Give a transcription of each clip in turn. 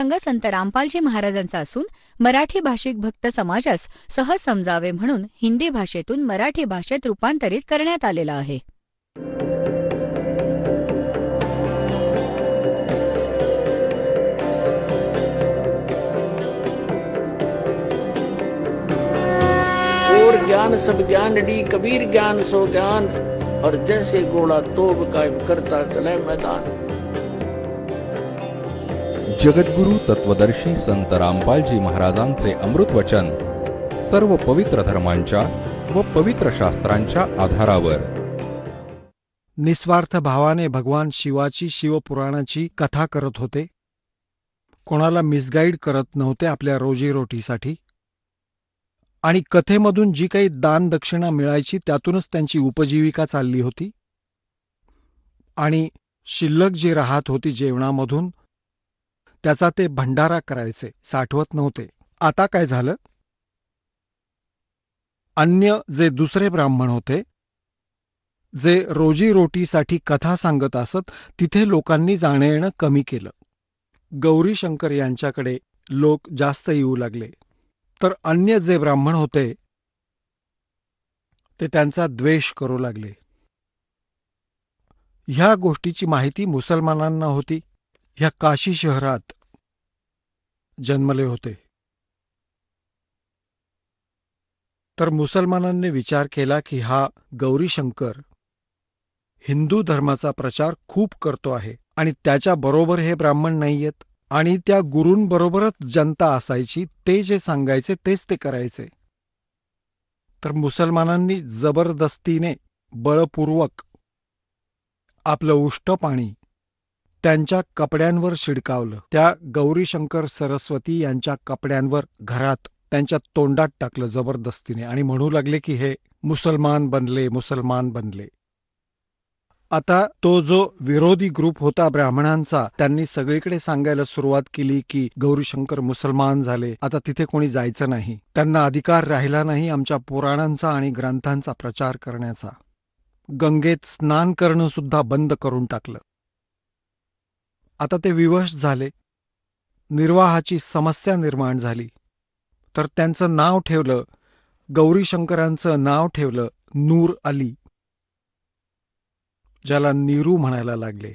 संघ संत रामपालजी महाराजांचा असून मराठी भाषिक भक्त समाजास सहज समजावे म्हणून हिंदी भाषेतून मराठी भाषेत रूपांतरित करण्यात आलेला आहे. और ज्ञान सब ज्ञान डी कबीर ज्ञान सो ज्ञान और जैसे घोड़ा तोब कायम करता चले मैदान. जगद्गुरु तत्वदर्शी संत रामपालजी महाराजांचे अमृत वचन सर्व पवित्र धर्मांच्या व पवित्र शास्त्रांच्या आधारावर. निस्वार्थ भावाने भगवान शिवाची शिवपुराणाची कथा करत होते. कोणाला मिसगाईड करत नव्हते आपल्या रोजीरोटीसाठी. आणि कथेमधून जी काही दान दक्षिणा मिळायची त्यातूनच त्यांची उपजीविका चालली होती. आणि शिल्लक जी राहत होती जेवणामधून त्याचा ते भंडारा करायचे, साठवत नव्हते. आता काय झालं? अन्य जे दुसरे ब्राह्मण होते, जे रोजीरोटीसाठी कथा सांगत असत, तिथे लोकांनी जाणं येणं कमी केलं. गौरीशंकर यांच्याकडे लोक जास्त येऊ लागले. तर अन्य जे ब्राह्मण होते ते त्यांचा द्वेष करू लागले. ह्या गोष्टीची माहिती मुसलमानांना होती. ह्या काशी शहरात जन्मले होते. तर मुसलमानांनी विचार केला की हा गौरीशंकर हिंदू धर्माचा प्रचार खूप करतो आहे आणि त्याच्या बरोबर हे ब्राह्मण नाहीयेत. आणि त्या गुरूंबरोबरच जनता असायची, ते जे सांगायचे तेच ते करायचे. तर मुसलमानांनी जबरदस्तीने बळपूर्वक आपलं उष्ट पाणी त्यांच्या कपड्यांवर शिडकावलं. त्या गौरीशंकर सरस्वती यांच्या कपड्यांवर घरात त्यांच्या तोंडात टाकलं जबरदस्तीने आणि म्हणू लागले की हे मुसलमान बनले, मुसलमान बनले. आता तो जो विरोधी ग्रुप होता ब्राह्मणांचा, त्यांनी सगळीकडे सांगायला सुरुवात केली की गौरीशंकर मुसलमान झाले, आता तिथे कोणी जायचं नाही, त्यांना अधिकार राहिला नाही आमच्या पुराणांचा आणि ग्रंथांचा प्रचार करण्याचा. गंगेत स्नान करणं सुद्धा बंद करून टाकलं. आता ते विवश झाले. निर्वाहाची समस्या निर्माण झाली. तर त्यांचं नाव ठेवलं, गौरीशंकरांचं नाव ठेवलं नूर अली, ज्याला नीरू म्हणायला लागले.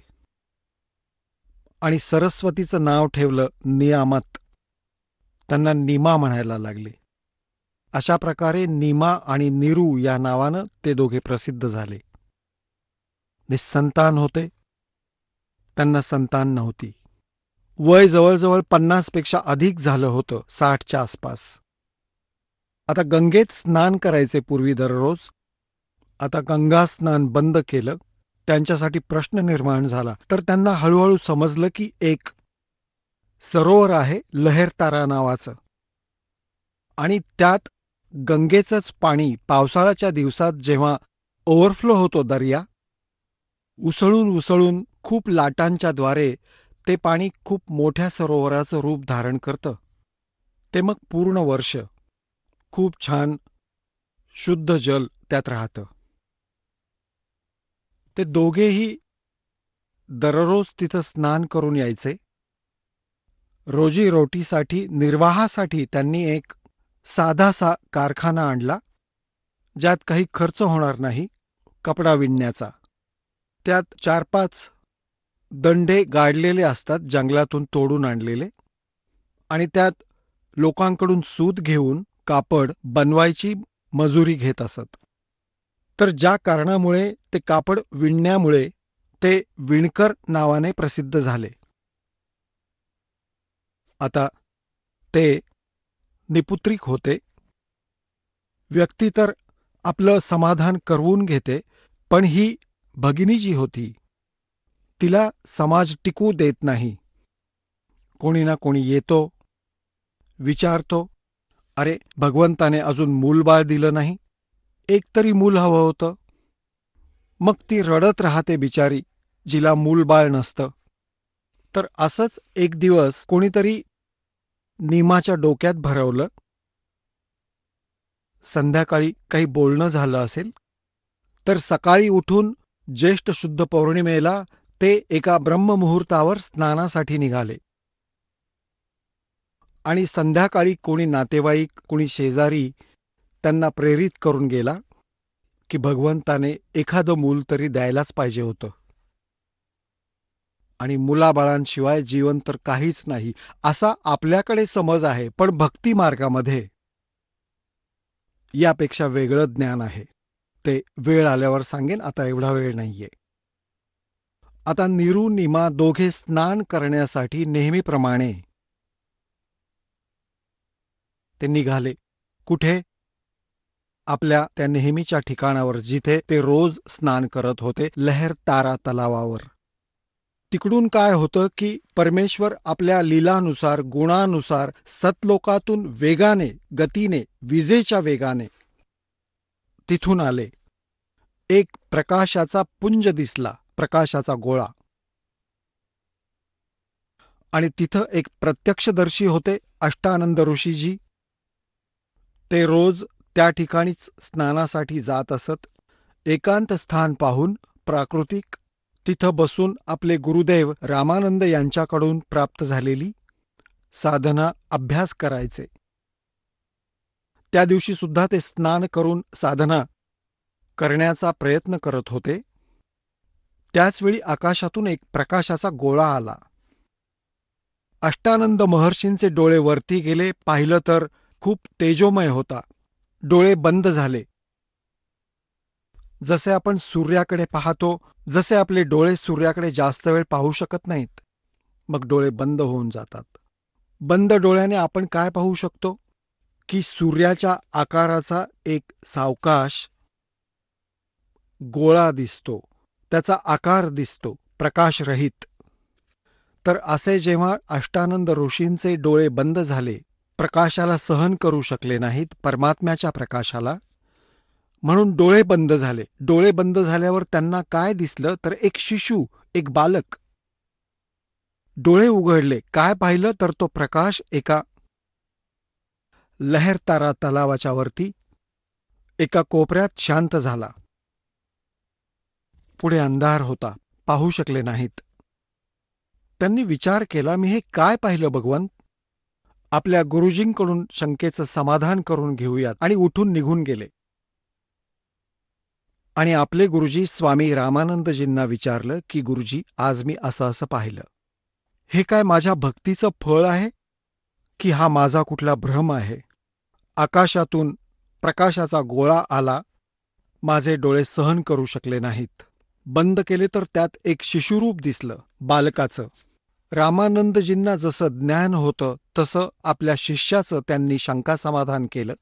आणि सरस्वतीचं नाव ठेवलं नियामत, त्यांना नीमा म्हणायला लागले. अशा प्रकारे नीमा आणि नीरू या नावानं ते दोघे प्रसिद्ध झाले. निसंतान होते, त्यांना संतान नव्हती. वय जवळजवळ 50 पेक्षा अधिक झालं होतं, 60च्या आसपास. आता गंगेत स्नान करायचे पूर्वी दररोज. आता गंगा स्नान बंद केलं. त्यांच्यासाठी प्रश्न निर्माण झाला. तर त्यांना हळूहळू समजलं की एक सरोवर आहे लहेरतारा नावाचं, आणि त्यात गंगेचंच पाणी पावसाळ्याच्या दिवसात जेव्हा ओव्हरफ्लो होतो दर्या, उसळून उसळून खूप लाटांच्या द्वारे ते पाणी खूप मोठ्या सरोवराचं रूप धारण करतं. ते मग पूर्ण वर्ष खूप छान शुद्ध जल त्यात राहतं. ते दोघेही दररोज तिथं स्नान करून यायचे. रोजीरोटीसाठी, निर्वाहासाठी त्यांनी एक साधासा कारखाना आणला, ज्यात काही खर्च होणार नाही कपडा विणण्याचा. त्यात 4-5 दंडे गाडलेले असतात, जंगलातून तोडून आणलेले, आणि त्यात लोकांकडून सूत घेऊन कापड बनवायची मजुरी घेत असत. तर ज्या कारणामुळे ते कापड विणण्यामुळे ते विणकर नावाने प्रसिद्ध झाले. आता ते निपुत्रिक होते. व्यक्ती तर आपलं समाधान करवून घेते, पण ही भगिनी जी होती तिला समाज टिकू देत नाही. कोणी ना कोणी येतो, विचारतो, अरे भगवंताने अजून मूलबाळ दिलं नाही, एक तरी मूल हवं होतं. मग ती रडत राहते बिचारी, जिला मूलबाळ नसतं. तर असंच एक दिवस कोणीतरी नीमाच्या डोक्यात भरवलं. संध्याकाळी काही बोलणं झालं असेल, तर सकाळी उठून ज्येष्ठ शुद्ध पौर्णिमेला ते एका ब्रह्ममुहूर्तावर स्नानासाठी निघाले. आणि संध्याकाळी कोणी नातेवाईक, कोणी शेजारी त्यांना प्रेरित करून गेला की भगवंताने एखादं मूल तरी द्यायलाच पाहिजे होतं आणि मुलाबाळांशिवाय जीवन तर काहीच नाही, असा आपल्याकडे समज आहे. पण भक्ती मार्गामध्ये यापेक्षा वेगळं ज्ञान आहे. ते वेळ आल्यावर सांगेन, आता एवढा वेळ नाहीये. आता नीरू नीमा दोघे स्नान करण्यासाठी नेहमीप्रमाणे ते निघाले. कुठे? आपल्या त्या नेहमीच्या ठिकाणावर, जिथे ते रोज स्नान करत होते, लहरतारा तलावावर. तिकडून काय होतं की परमेश्वर आपल्या लीलानुसार, गुणानुसार सतलोकातून वेगाने, गतीने, विजेच्या वेगाने तिथून आले. एक प्रकाशाचा पुंज दिसला, प्रकाशाचा गोळा. आणि तिथं एक प्रत्यक्षदर्शी होते, अष्टानंद ऋषीजी. ते रोज त्या ठिकाणीच स्नानासाठी जात असत. एकांत स्थान पाहून, प्राकृतिक, तिथं बसून आपले गुरुदेव रामानंद यांच्याकडून प्राप्त झालेली साधना अभ्यास करायचे. त्या दिवशी सुद्धा ते स्नान करून साधना करण्याचा प्रयत्न करत होते. त्याचवेळी आकाशातून एक प्रकाशाचा गोळा आला. अष्टानंद महर्षींचे डोळे वरती गेले. पाहिलं तर खूप तेजोमय होता. डोळे बंद झाले. जसे आपण सूर्याकडे पाहतो, जसे आपले डोळे सूर्याकडे जास्त वेळ पाहू शकत नाहीत, मग डोळे बंद होऊन जातात. बंद डोळ्याने आपण काय पाहू शकतो की सूर्याच्या आकाराचा एक सावकाश गोळा दिसतो, त्याचा आकार दिसतो, प्रकाशरहित. तर असे जेव्हा अष्टानंद ऋषींचे डोळे बंद झाले, प्रकाशाला सहन करू शकले नाहीत, परमात्म्याच्या प्रकाशाला, म्हणून डोळे बंद झाले. डोळे बंद झाल्यावर त्यांना काय दिसलं तर एक शिशु, एक बालक. डोळे उघडले, काय पाहिलं तर तो प्रकाश एका लहरतारा तलावाच्या वरती एका कोपऱ्यात शांत झाला. पुढे अंधार होता, पाहू शकले नाहीत. त्यांनी विचार केला, मी हे काय पाहिलं भगवंत? आपल्या गुरुजींकडून शंकेचं समाधान करून घेऊयात, आणि उठून निघून गेले. आणि आपले गुरुजी स्वामी रामानंदजींना विचारलं की गुरुजी, आज मी असं असं पाहिलं. हे काय माझ्या भक्तीचं फळ आहे की हा माझा कुठला भ्रम आहे? आकाशातून प्रकाशाचा गोळा आला. माझे डोळे सहन करू शकले नाहीत. बंद केले तर त्यात एक शिशुरूप दिसलं, बालकाचं. रामानंदजींना जसं ज्ञान होतं तसं आपल्या शिष्याचं त्यांनी शंका समाधान केलं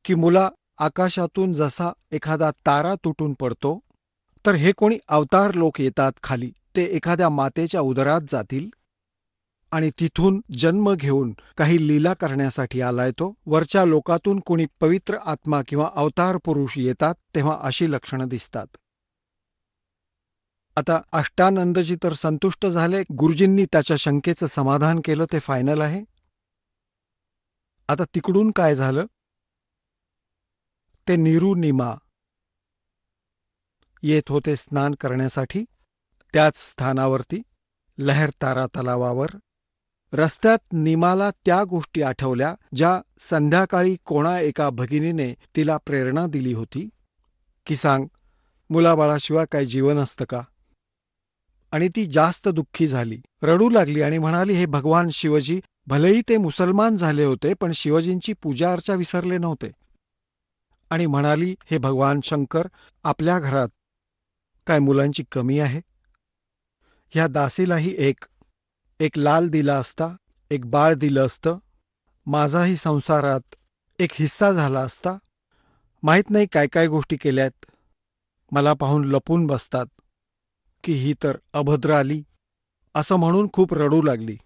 की मुला, आकाशातून जसा एखादा तारा तुटून पडतो, तर हे कोणी अवतार लोक येतात खाली. ते एखाद्या मातेच्या उदरात जातील आणि तिथून जन्म घेऊन काही लीला करण्यासाठी आलाय तो. वरच्या लोकातून कोणी पवित्र आत्मा किंवा अवतार पुरुष येतात, तेव्हा अशी लक्षणं दिसतात. आता अष्टानंदजी तर संतुष्ट झाले. गुरुजींनी त्याच्या शंकेचं समाधान केलं, ते फायनल आहे. आता तिकडून काय झालं? ते नीरू नीमा येत होते स्नान करण्यासाठी त्याच स्थानावरती, लहरतारा तलावावर. रस्त्यात नीमाला त्या गोष्टी आठवल्या ज्या संध्याकाळी कोणा एका भगिनीने तिला प्रेरणा दिली होती की सांग, मुलाबाळाशिवाय काय जीवन असतं का? आणि ती जास्त दुःखी झाली, रडू लागली आणि म्हणाली, हे भगवान शिवजी, भलेही ते मुसलमान झाले होते पण शिवजींची पूजा अर्चा विसरले नव्हते. आणि म्हणाली, हे भगवान शंकर, आपल्या घरात काय मुलांची कमी आहे? ह्या दासीलाही एक लाल दिला असता, एक बाळ दिलं असतं, माझाही संसारात एक हिस्सा झाला असता. माहीत नाही काय काय गोष्टी केल्यात. मला पाहून लपून बसतात की ही तर अभद्र आली, असं म्हणून खूप रडू लागली.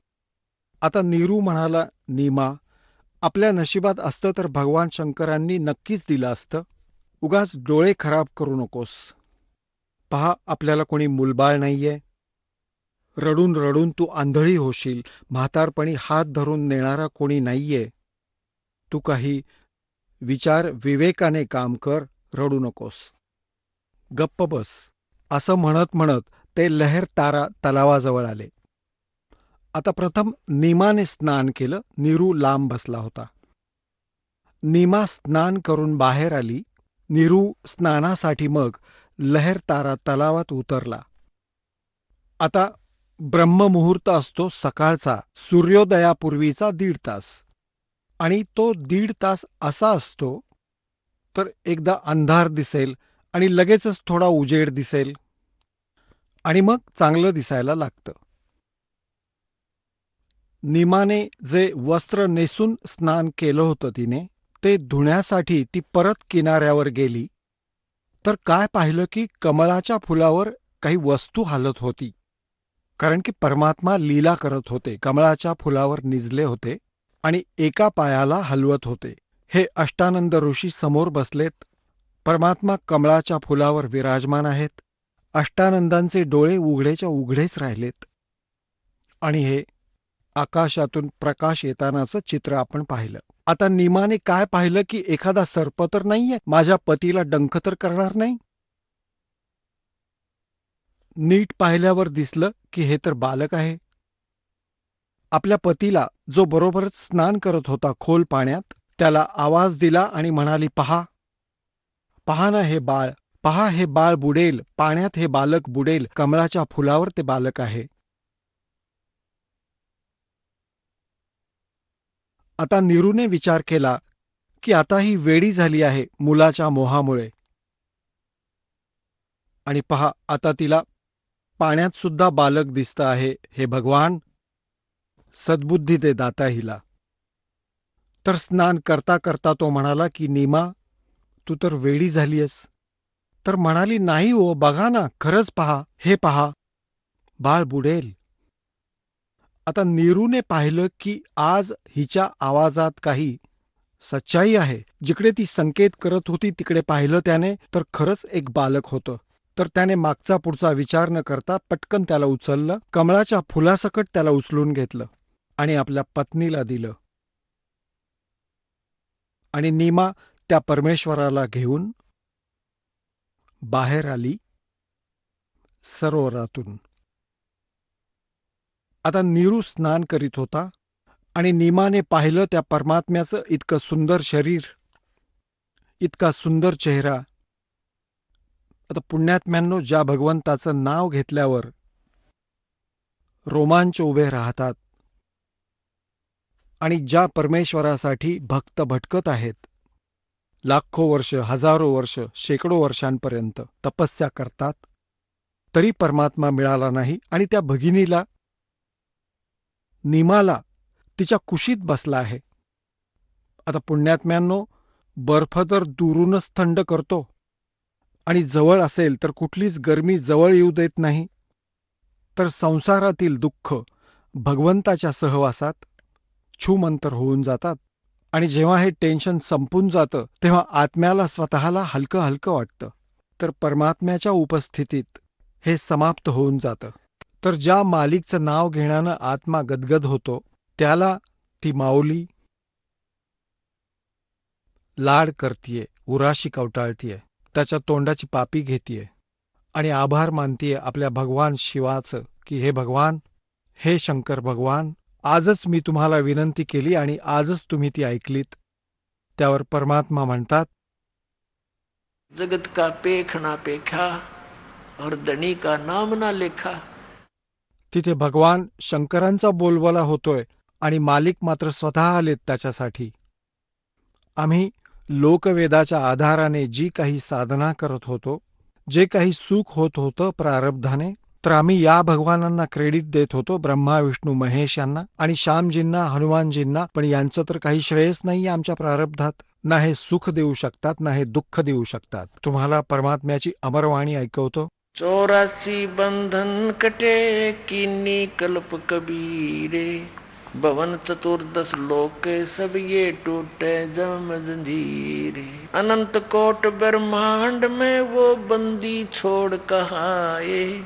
आता नीरू म्हणाला, नीमा, आपल्या नशिबात असतं तर भगवान शंकरांनी नक्कीच दिलं असतं. उगाच डोळे खराब करू नकोस. पहा, आपल्याला कोणी मुलबाळ नाहीये. रडून रडून तू आंधळी होशील. म्हातारपणी हात धरून नेणारा कोणी नाहीये. तू काही विचार विवेकाने काम कर, रडू नकोस. गप्प बस. असं म्हणत म्हणत ते लहरतारा तलावाजवळ आले. आता प्रथम नीमाने स्नान केलं. नीरू लांब बसला होता. नीमा स्नान करून बाहेर आली. नीरू स्नानासाठी मग लहरतारा तलावात उतरला. आता ब्रह्ममुहूर्त असतो सकाळचा, सूर्योदयापूर्वीचा 1.5 तास. आणि तो 1.5 तास असा असतो, तर एकदा अंधार दिसेल आणि लगेचच थोडा उजेड दिसेल आणि मग चांगलं दिसायला लागतं. नीमाने जे वस्त्र नेसून स्नान केलं होतं तिने, ते धुण्यासाठी ती परत किनाऱ्यावर गेली, तर काय पाहिलं की कमळाच्या फुलावर काही वस्तू हालत होती. कारण की परमात्मा लीला करत होते. कमळाच्या फुलावर निजले होते आणि एका पायाला हलवत होते. हे अष्टानंद ऋषी समोर बसलेत. परमात्मा कमळाच्या फुलावर विराजमान आहेत. अष्टानंदांचे डोळे उघडेच्या उघडेच राहिलेत. आणि हे आकाशातून प्रकाश येतानाचं चित्र आपण पाहिलं. आता नीमाने काय पाहिलं की एखादा सर्प तर नाहीये, माझ्या पतीला डंख तर करणार नाही. नीट पाहिल्यावर दिसलं की हे तर बालक आहे. आपल्या पतीला, जो बरोबरच स्नान करत होता खोल पाण्यात, त्याला आवाज दिला आणि म्हणाली, पहा, पहा ना हे बाळ, पहा हे बाळ बुडेल, पाण्यात हे बालक बुडेल, कमळाच्या फुलावर ते बालक आहे. आता नीरूने विचार केला की आता ही वेडी झाली आहे मुलाच्या मोहामुळे. आणि पहा, आता तिला पाण्यात सुद्धा बालक दिसतं आहे. हे भगवान, सद्बुद्धी दे दाता हिला. तर स्नान करता करता तो म्हणाला की नीमा, तू तर वेडी झालीयस. तर म्हणाली, नाही हो, बघा ना, खरंच पहा, हे पहा, बाळ बुडेल. आता नीरूने पाहिलं की आज हिच्या आवाजात काही सच्चाई आहे. जिकडे ती संकेत करत होती तिकडे पाहिलं त्याने, तर खरंच एक बालक होतं. तर त्याने मागचा पुढचा विचार न करता पटकन त्याला उचललं, कमळाच्या फुलासकट त्याला उचलून घेतलं आणि आपल्या पत्नीला दिलं. आणि नीमा त्या परमेश्वराला घेऊन बाहेर आली सरोवरातून. आता नीरू स्नान करीत होता आणि नीमाने पाहिलं त्या परमात्म्याचं इतकं सुंदर शरीर, इतका सुंदर चेहरा. आता पुण्यात्म्यांनो, ज्या भगवंताचं नाव घेतल्यावर रोमांच उभे राहतात आणि ज्या परमेश्वरासाठी भक्त भटकत आहेत, लाखो वर्ष, हजारो वर्ष, शेकडो वर्षांपर्यंत तपस्या करतात, तरी परमात्मा मिळाला नाही आणि त्या भगिनीला, नीमाला, तिच्या कुशीत बसला आहे. आता पुण्यात्म्यांनो, बर्फ तर दुरूनच थंड करतो आणि जवळ असेल तर कुठलीच गरमी जवळ येऊ देत नाही. तर संसारातील दुःख भगवंताच्या सहवासात छूमंतर होऊन जातात आणि जेव्हा हे टेन्शन संपून जातं तेव्हा आत्म्याला स्वतःला हलकं हलकं वाटतं. तर परमात्म्याच्या उपस्थितीत हे समाप्त होऊन जातं. तर ज्या मालिकचं नाव घेण्यानं आत्मा गदगद होतो, त्याला ती माऊली लाड करतीये, उराशी कवटाळतीये, त्याच्या तोंडाची पापी घेतीये आणि आभार मानतीये आपल्या भगवान शिवाचं की हे भगवान, हे शंकर भगवान, आजच मी तुम्हाला विनंती केली आणि आजच तुम्ही ती ऐकलीत. त्यावर परमात्मा म्हणतात, जगत का पेखना पेखा और धनी का नाम ना लेखा. तिथे भगवान शंकरांचा बोलबाला होतोय आणि मालिक मात्र स्वतः आलेत त्याच्यासाठी. आम्ही लोकवेदाच्या आधाराने जी काही साधना करत होतो, जे काही सुख होत होतं प्रारब्धाने, तर आम्ही या भगवानांना क्रेडिट देत होतो, ब्रह्मा विष्णू महेश यांना आणि श्यामजींना, हनुमानजींना. पण यांचं तर काही श्रेयच नाहीये आमच्या प्रारब्धात. ना हे सुख देऊ शकतात, ना हे दुःख देऊ शकतात. तुम्हाला परमात्म्याची अमरवाणी ऐकवतो. 84 बंधन कटे कीनी कल्प कबीरे. भवन चतुर्दश लोक सब ये टूटे जम जंजीरे. अनंत कोट ब्रह्मांड में वो बंदी छोड़ कहाँ आए.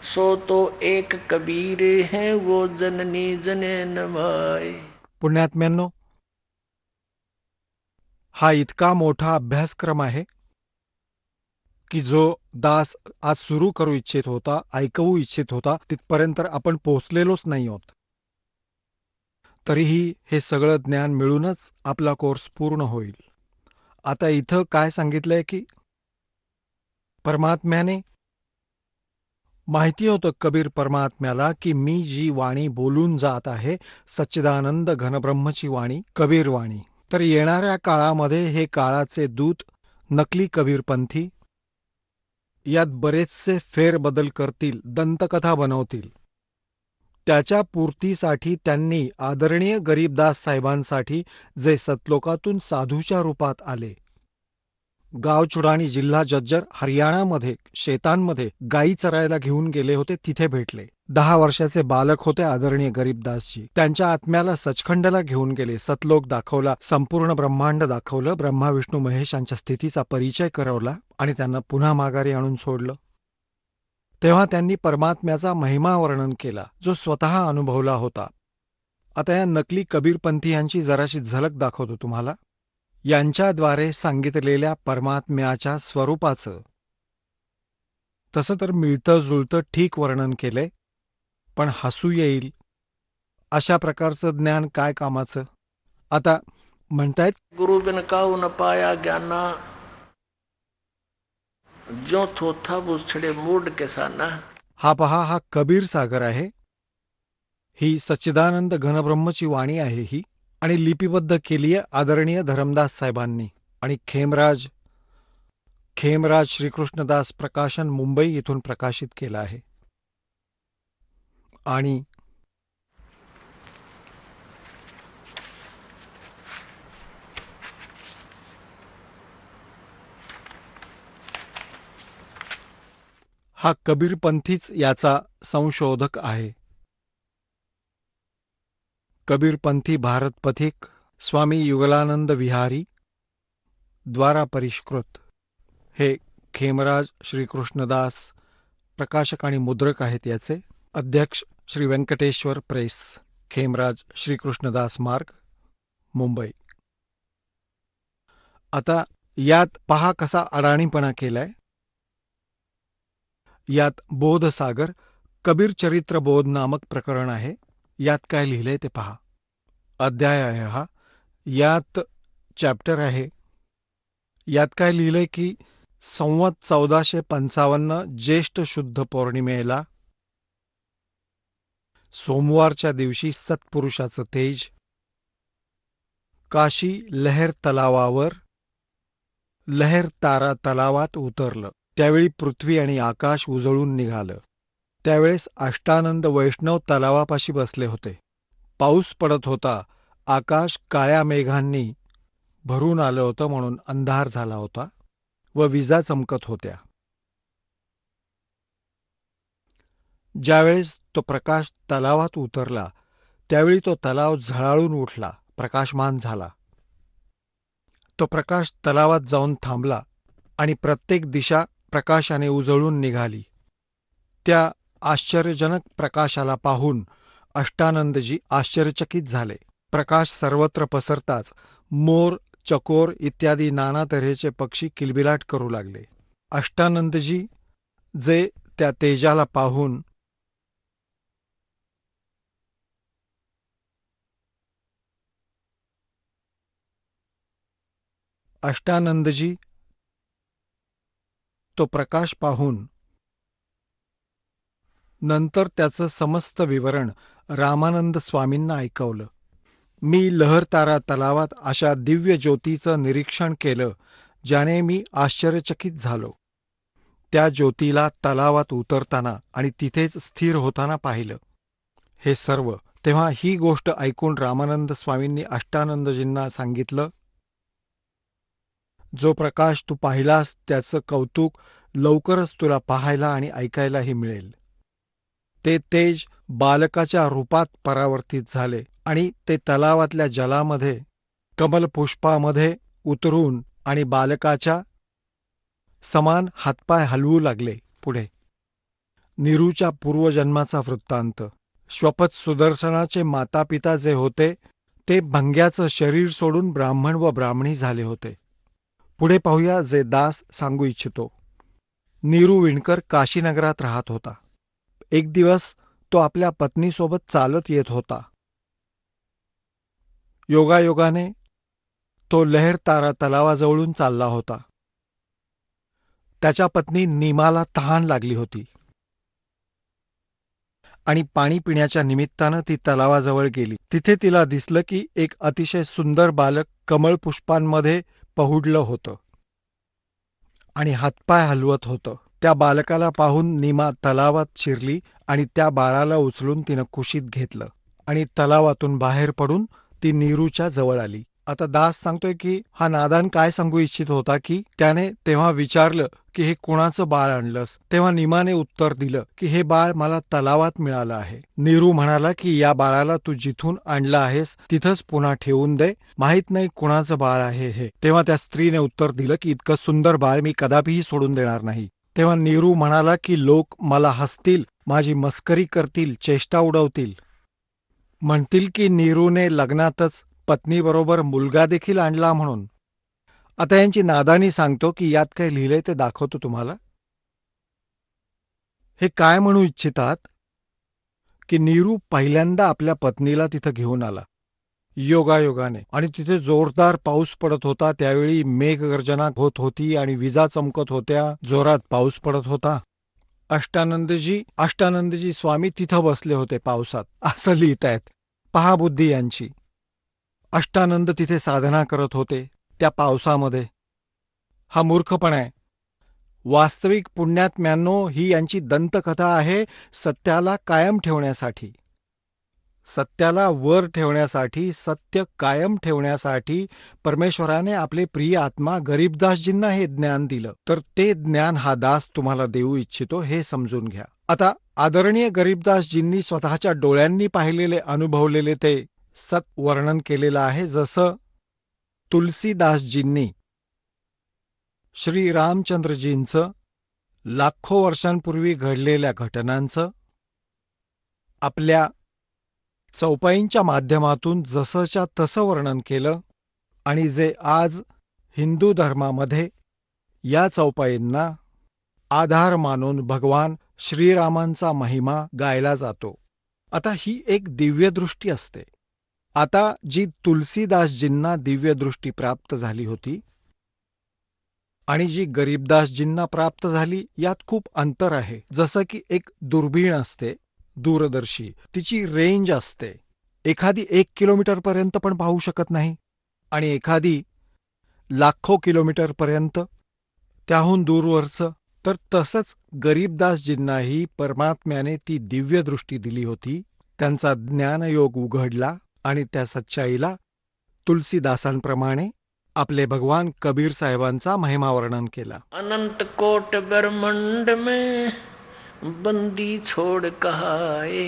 सो तो एक कबीर है वो जननी जने नवाए. पुण्यात्म्यांनो, हा इतका मोठा अभ्यासक्रम आहे की जो दास आज सुरू करू इच्छित होता, ऐकवू इच्छित होता, तिथपर्यंत आपण पोहोचलेलोच नाही आहोत. तरीही हे सगळं ज्ञान मिळूनच आपला कोर्स पूर्ण होईल. आता इथं काय सांगितलंय की परमात्म्याने माहिती होतं कबीर परमात्म्याला की मी जी वाणी बोलून जात आहे सच्चिदानंद घनब्रह्मची वाणी, कबीर वाणी. तर येणाऱ्या काळामध्ये हे काळाचे दूत नकली कबीरपंथी यात बरेचसे फेरबदल करतील, दंतकथा बनवतील. त्याच्या पूर्तीसाठी त्यांनी आदरणीय गरीबदास साहेबांसाठी जे सतलोकातून साधूच्या रूपात आले, गावचुडाणी जिल्हा जज्जर हरियाणामध्ये शेतांमध्ये गायी चरायला घेऊन गेले होते, तिथे भेटले. 10 वर्षाचे बालक होते आदरणीय गरीबदासजी. त्यांच्या आत्म्याला सचखंडला घेऊन गेले, सतलोक दाखवला, संपूर्ण ब्रह्मांड दाखवलं, ब्रह्मा विष्णू महेश यांच्या स्थितीचा परिचय करवला आणि त्यांना पुन्हा माघारी आणून सोडलं. तेव्हा त्यांनी परमात्म्याचा महिमा वर्णन केला, जो स्वतः अनुभवला होता. आता या नकली कबीरपंथीयांची जराशी झलक दाखवतो तुम्हाला. यांच्याद्वारे सांगितलेल्या परमात्म्याच्या स्वरूपाचं तसं तर मिळतं जुळतं ठीक वर्णन केलंय, पण हसू येईल अशा प्रकारचं ज्ञान काय कामाचं. आता म्हणतायत गुरु बिन काहू न पाया ज्ञाना, जो थोथा वो छड़े मूड के साना. हा पहा, हा कबीर सागर आहे. ही सच्चिदानंद घनब्रह्मची वाणी आहे ही, आणि लिपिबद्ध केली आहे आदरणीय धरमदास साहेबांनी. आणि खेमराज श्रीकृष्णदास प्रकाशन मुंबई इथून प्रकाशित केलं आहे. आणि हा कबीरपंथीच याचा संशोधक आहे. कबीरपंथी भारत पथिक स्वामी युगलानंद विहारी द्वारा परिष्कृत हे खेमराज श्रीकृष्णदास प्रकाशक आणि मुद्रक आहेत. याचे अध्यक्ष श्री व्यंकटेश्वर प्रेस, खेमराज श्रीकृष्णदास मार्ग, मुंबई. आता यात पहा कसा अडाणीपणा केलाय. यात बोधसागर कबीर चरित्र बोध नामक प्रकरण आहे. यात काय लिहिलंय ते पहा. अध्याय आहे हा. यात चॅप्टर आहे. यात काय लिहिलंय की संवत 1455 ज्येष्ठ शुद्ध पौर्णिमेला सोमवारच्या दिवशी सत्पुरुषाचं तेज काशी लहर तलावावर लहर तारा तलावात उतरलं. त्यावेळी पृथ्वी आणि आकाश उजळून निघालं. त्यावेळेस अष्टानंद वैष्णव तलावापाशी बसले होते. पाऊस पडत होता. आकाश काळ्या मेघांनी भरून आलं होतं म्हणून अंधार झाला होता व विजा चमकत होत्या. ज्यावेळेस तो प्रकाश तलावात उतरला त्यावेळी तो तलाव झळाळून उठला, प्रकाशमान झाला. तो प्रकाश तलावात जाऊन थांबला आणि प्रत्येक दिशा प्रकाशाने उजळून निघाली. त्या आश्चर्यजनक प्रकाशाला पाहून अष्टानंदजी आश्चर्यचकित झाले. प्रकाश सर्वत्र पसरताच मोर, चकोर इत्यादी नाना तऱ्हेचे पक्षी किलबिलाट करू लागले. अष्टानंदजी जे त्या तेजाला पाहून तो प्रकाश पाहून नंतर त्याचं समस्त विवरण रामानंद स्वामींना ऐकवलं. मी लहरतारा तलावात अशा दिव्य ज्योतीचं निरीक्षण केलं ज्याने मी आश्चर्यचकित झालो. त्या ज्योतीला तलावात उतरताना आणि तिथेच स्थिर होताना पाहिलं. हे सर्व तेव्हा ही गोष्ट ऐकून रामानंद स्वामींनी अष्टानंदजींना सांगितलं, जो प्रकाश तू पाहिलास त्याचं कौतुक लवकरच तुला पाहायला आणि ऐकायलाही मिळेल. ते तेज बालकाच्या रूपात परावर्तित झाले आणि ते तलावातल्या जलामध्ये कमलपुष्पामध्ये उतरून आणि बालकाच्या समान हातपाय हलवू लागले. पुढे नीरूच्या पूर्वजन्माचा वृत्तांत. श्वपत सुदर्शनाचे मातापिता जे होते ते भंग्याचं शरीर सोडून ब्राह्मण व ब्राह्मणी झाले होते. पुढे पाहूया जे दास सांगू इच्छितो. नीरू विणकर काशीनगरात राहत होता. एक दिवस तो आपल्या पत्नीसोबत चालत येत होता. योगायोगाने तो लहरतारा तलावाजवळून चालला होता. त्याच्या पत्नी नीमाला तहान लागली होती आणि पाणी पिण्याच्या निमित्तानं ती तलावाजवळ गेली. तिथे तिला दिसलं की एक अतिशय सुंदर बालक कमळ पुष्पांमध्ये पहुडलं होतं आणि हातपाय हलवत होतं. त्या बालकाला पाहून नीमा तलावात शिरली आणि त्या बाळाला उचलून तिनं कुशीत घेतलं आणि तलावातून बाहेर पडून ती नीरूच्या जवळ आली. आता दास सांगतोय की हा नादान काय सांगू इच्छित होता की त्याने तेव्हा विचारलं की हे कुणाचं बाळ आणलंस. तेव्हा नीमाने उत्तर दिलं की हे बाळ मला तलावात मिळालं आहे. नीरू म्हणाला की या बाळाला तू जिथून आणलं आहेस तिथंच पुन्हा ठेवून दे, माहित नाही कुणाचं बाळ आहे हे. तेव्हा त्या स्त्रीने उत्तर दिलं की इतकं सुंदर बाळ मी कदापिही सोडून देणार नाही. तेव्हा नीरू म्हणाला की लोक मला हसतील, माझी मस्करी करतील, चेष्टा उडवतील, म्हणतील की नीरूने लग्नातच पत्नीबरोबर मुलगा देखील आणला म्हणून. आता यांची नादानी सांगतो की यात काय लिहिलंय ते दाखवतो तुम्हाला. हे काय म्हणू इच्छितात की नीरू पहिल्यांदा आपल्या पत्नीला तिथं घेऊन आला योगायोगाने, आणि तिथे जोरदार पाऊस पडत होता. त्यावेळी मेघगर्जना होत होती आणि विजा चमकत होत्या, जोरात पाऊस पडत होता. अष्टानंदजी स्वामी तिथं बसले होते पावसात, असं लिहितायत. पहा बुद्धी यांची. अष्टानंद तिथे साधना करत होते त्या पावसामध्ये. हा मूर्खपणा आहे. वास्तविक पुण्यात्म्यांनो, ही यांची दंतकथा आहे सत्याला कायम ठेवण्यासाठी, सत्याला वर ठेवण्यासाठी, सत्य कायम ठेवण्यासाठी परमेश्वराने आपले प्रिय आत्मा गरीबदासजींना हे ज्ञान दिलं. तर ते ज्ञान हा दास तुम्हाला देऊ इच्छितो, हे समजून घ्या. आता आदरणीय गरीबदासजींनी स्वतःच्या डोळ्यांनी पाहिलेले, अनुभवलेले ते सत वर्णन केलेलं आहे. जसं तुलसीदासजींनी श्रीरामचंद्रजींचं लाखो वर्षांपूर्वी घडलेल्या घटनांचं आपल्या चौपाईंच्या माध्यमातून जसंच्या तसं वर्णन केलं, आणि जे आज हिंदू धर्मामध्ये या चौपाईंना आधार मानून भगवान श्रीरामांचा महिमा गायला जातो. आता ही एक दिव्यदृष्टी असते. आता जी तुलसीदासजींना दिव्यदृष्टी प्राप्त झाली होती आणि जी गरीबदासजींना प्राप्त झाली, यात खूप अंतर आहे. जसं की एक दुर्बीण असते दूरदर्शी, तिची रेंज असते. एखादी 1 किलोमीटरपर्यंत पण पाहू शकत नाही आणि एखादी लाखो किलोमीटरपर्यंत, त्याहून दूरवरचं. तर तसंच गरीबदासजींनाही परमात्म्याने ती दिव्यदृष्टी दिली होती. त्यांचा ज्ञानयोग उघडला आणि त्या सच्चाईला तुलसीदासांप्रमाणे आपले भगवान कबीर साहेबांचा महिमा वर्णन केला. अनंत कोट ब्रह्मांड में बंदी छोड़ कहाए,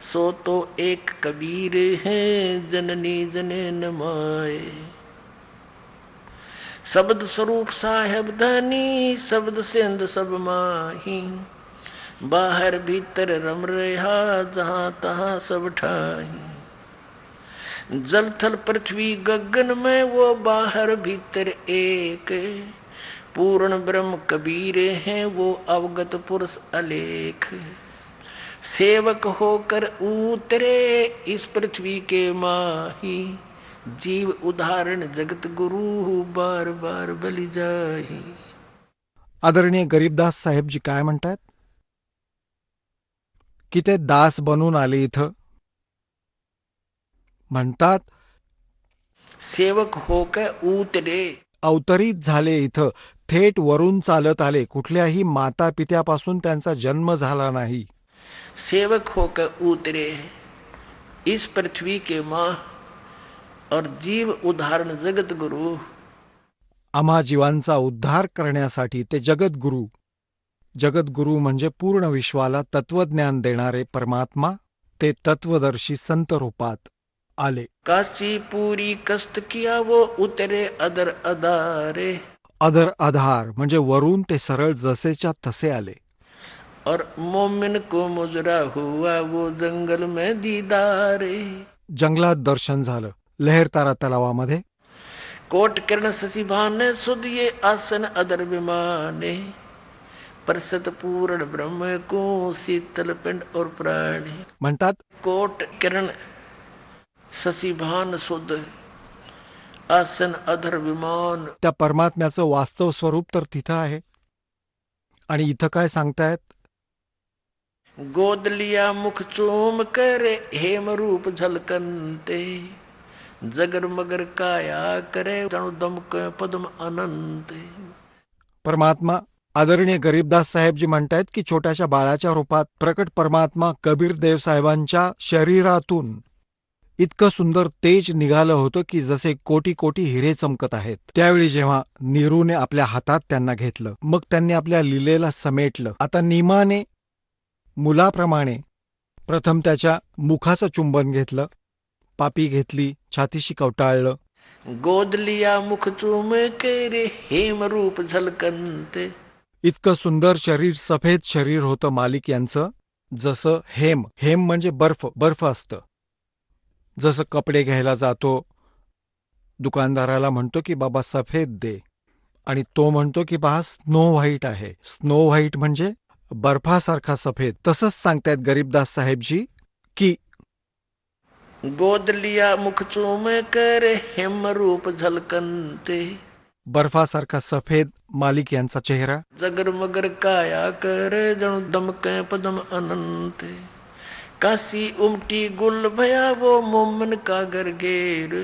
सो तो एक कबीर है जननी जने न माए. शब्द स्वरूप साहेब धनी, शब्द सिंध सब माही, बाहर भीतर रम रहा जहां तहां सब ठाही. जल थल पृथ्वी गगन में वो बाहर भीतर एक, पूर्ण ब्रह्म कबीर हैं वो अवगत पुरुष अलेख. सेवक होकर उतरे इस पृथ्वी के माही, जीव उदाहरण जगत गुरु बार बार बलि जाही. आदरणीय गरीबदास साहेबजी काय म्हणतात की ते दास बनून आले इथं. म्हणतात सेवक होकर उतरे, अवतरित झाले इथं, थेट वरून चालत आले. कुठल्याही माता पित्यापासून त्यांचा जन्म झाला नाही. सेवक होकर उतरे इस पृथ्वी के माँ और जीव उदाहरण जगत गुरु. आम्हा जीवांचा उद्धार करण्यासाठी ते जगद्गुरू. जगद्गुरू म्हणजे पूर्ण विश्वाला तत्वज्ञान देणारे परमात्मा. ते तत्वदर्शी संत रूपात आले. काशी पूरी कष्ट किया वो उतरे अदर अदारे. अदर आधार म्हणजे वरून ते सरळ जसेच्या तसे आले. और मोमिन को मुजरा हुआ वो जंगल में दीदारे. जंगलात दर्शन झालं, लहरतारा तलावामध्ये. कोट किरण शशि भाने सुध ये आसन अदर विमाने, परसत पूर्ण ब्रह्म को शीतल पिंड और प्राणी। म्हणतात कोट किरण शशिभान शुद्ध आसन अधर विमान। त्या परमात्म्याचं वास्तव स्वरूप तर तिथं आहे. आणि इथं काय सांगतायत? गोद लिया मुख चूम कर हेम रूप झलकनते जगर मगर काया करे जणू दमक पद्म अनंत। परमात्मा आदरणीय गरीबदास साहेबजी म्हणतायत की छोट्याशा बाळाच्या रूपात प्रकट परमात्मा कबीर देव साहेबांच्या शरीरातून इतकं सुंदर तेज निघालं होतं की जसे कोटी कोटी हिरे चमकत आहेत. त्यावेळी जेव्हा नीरूने आपल्या हातात त्यांना घेतलं, मग त्यांनी आपल्या लीलेला समेटलं. आता नीमाने मुलाप्रमाणे प्रथम त्याच्या मुखाचं चुंबन घेतलं, पापी घेतली, छातीशी कवटाळलं. गोद लिया मुख चूम कर हेम रूप झलकनते। इतकं सुंदर शरीर, सफेद शरीर होतं मालिक यांचं, जसं हेम. हेम म्हणजे बर्फ असतं. जसं कपडे घ्यायला जातो, दुकानदाराला म्हणतो की बाबा सफेद दे, आणि तो म्हणतो की पहा स्नो व्हाईट आहे. स्नो व्हाईट म्हणजे बर्फासारखा सफेद. तसंच सांगतायत गरीबदास साहेबजी की गोद लिया मुख चूम कर हेम रूप झलकनते बर्फासारखा सफेद मालिक यांचा चेहरा. जगर मगर काया कर जणू दमक पद्म अनंत। काशी उमटी गुल भया वो मोमन का गरगेर।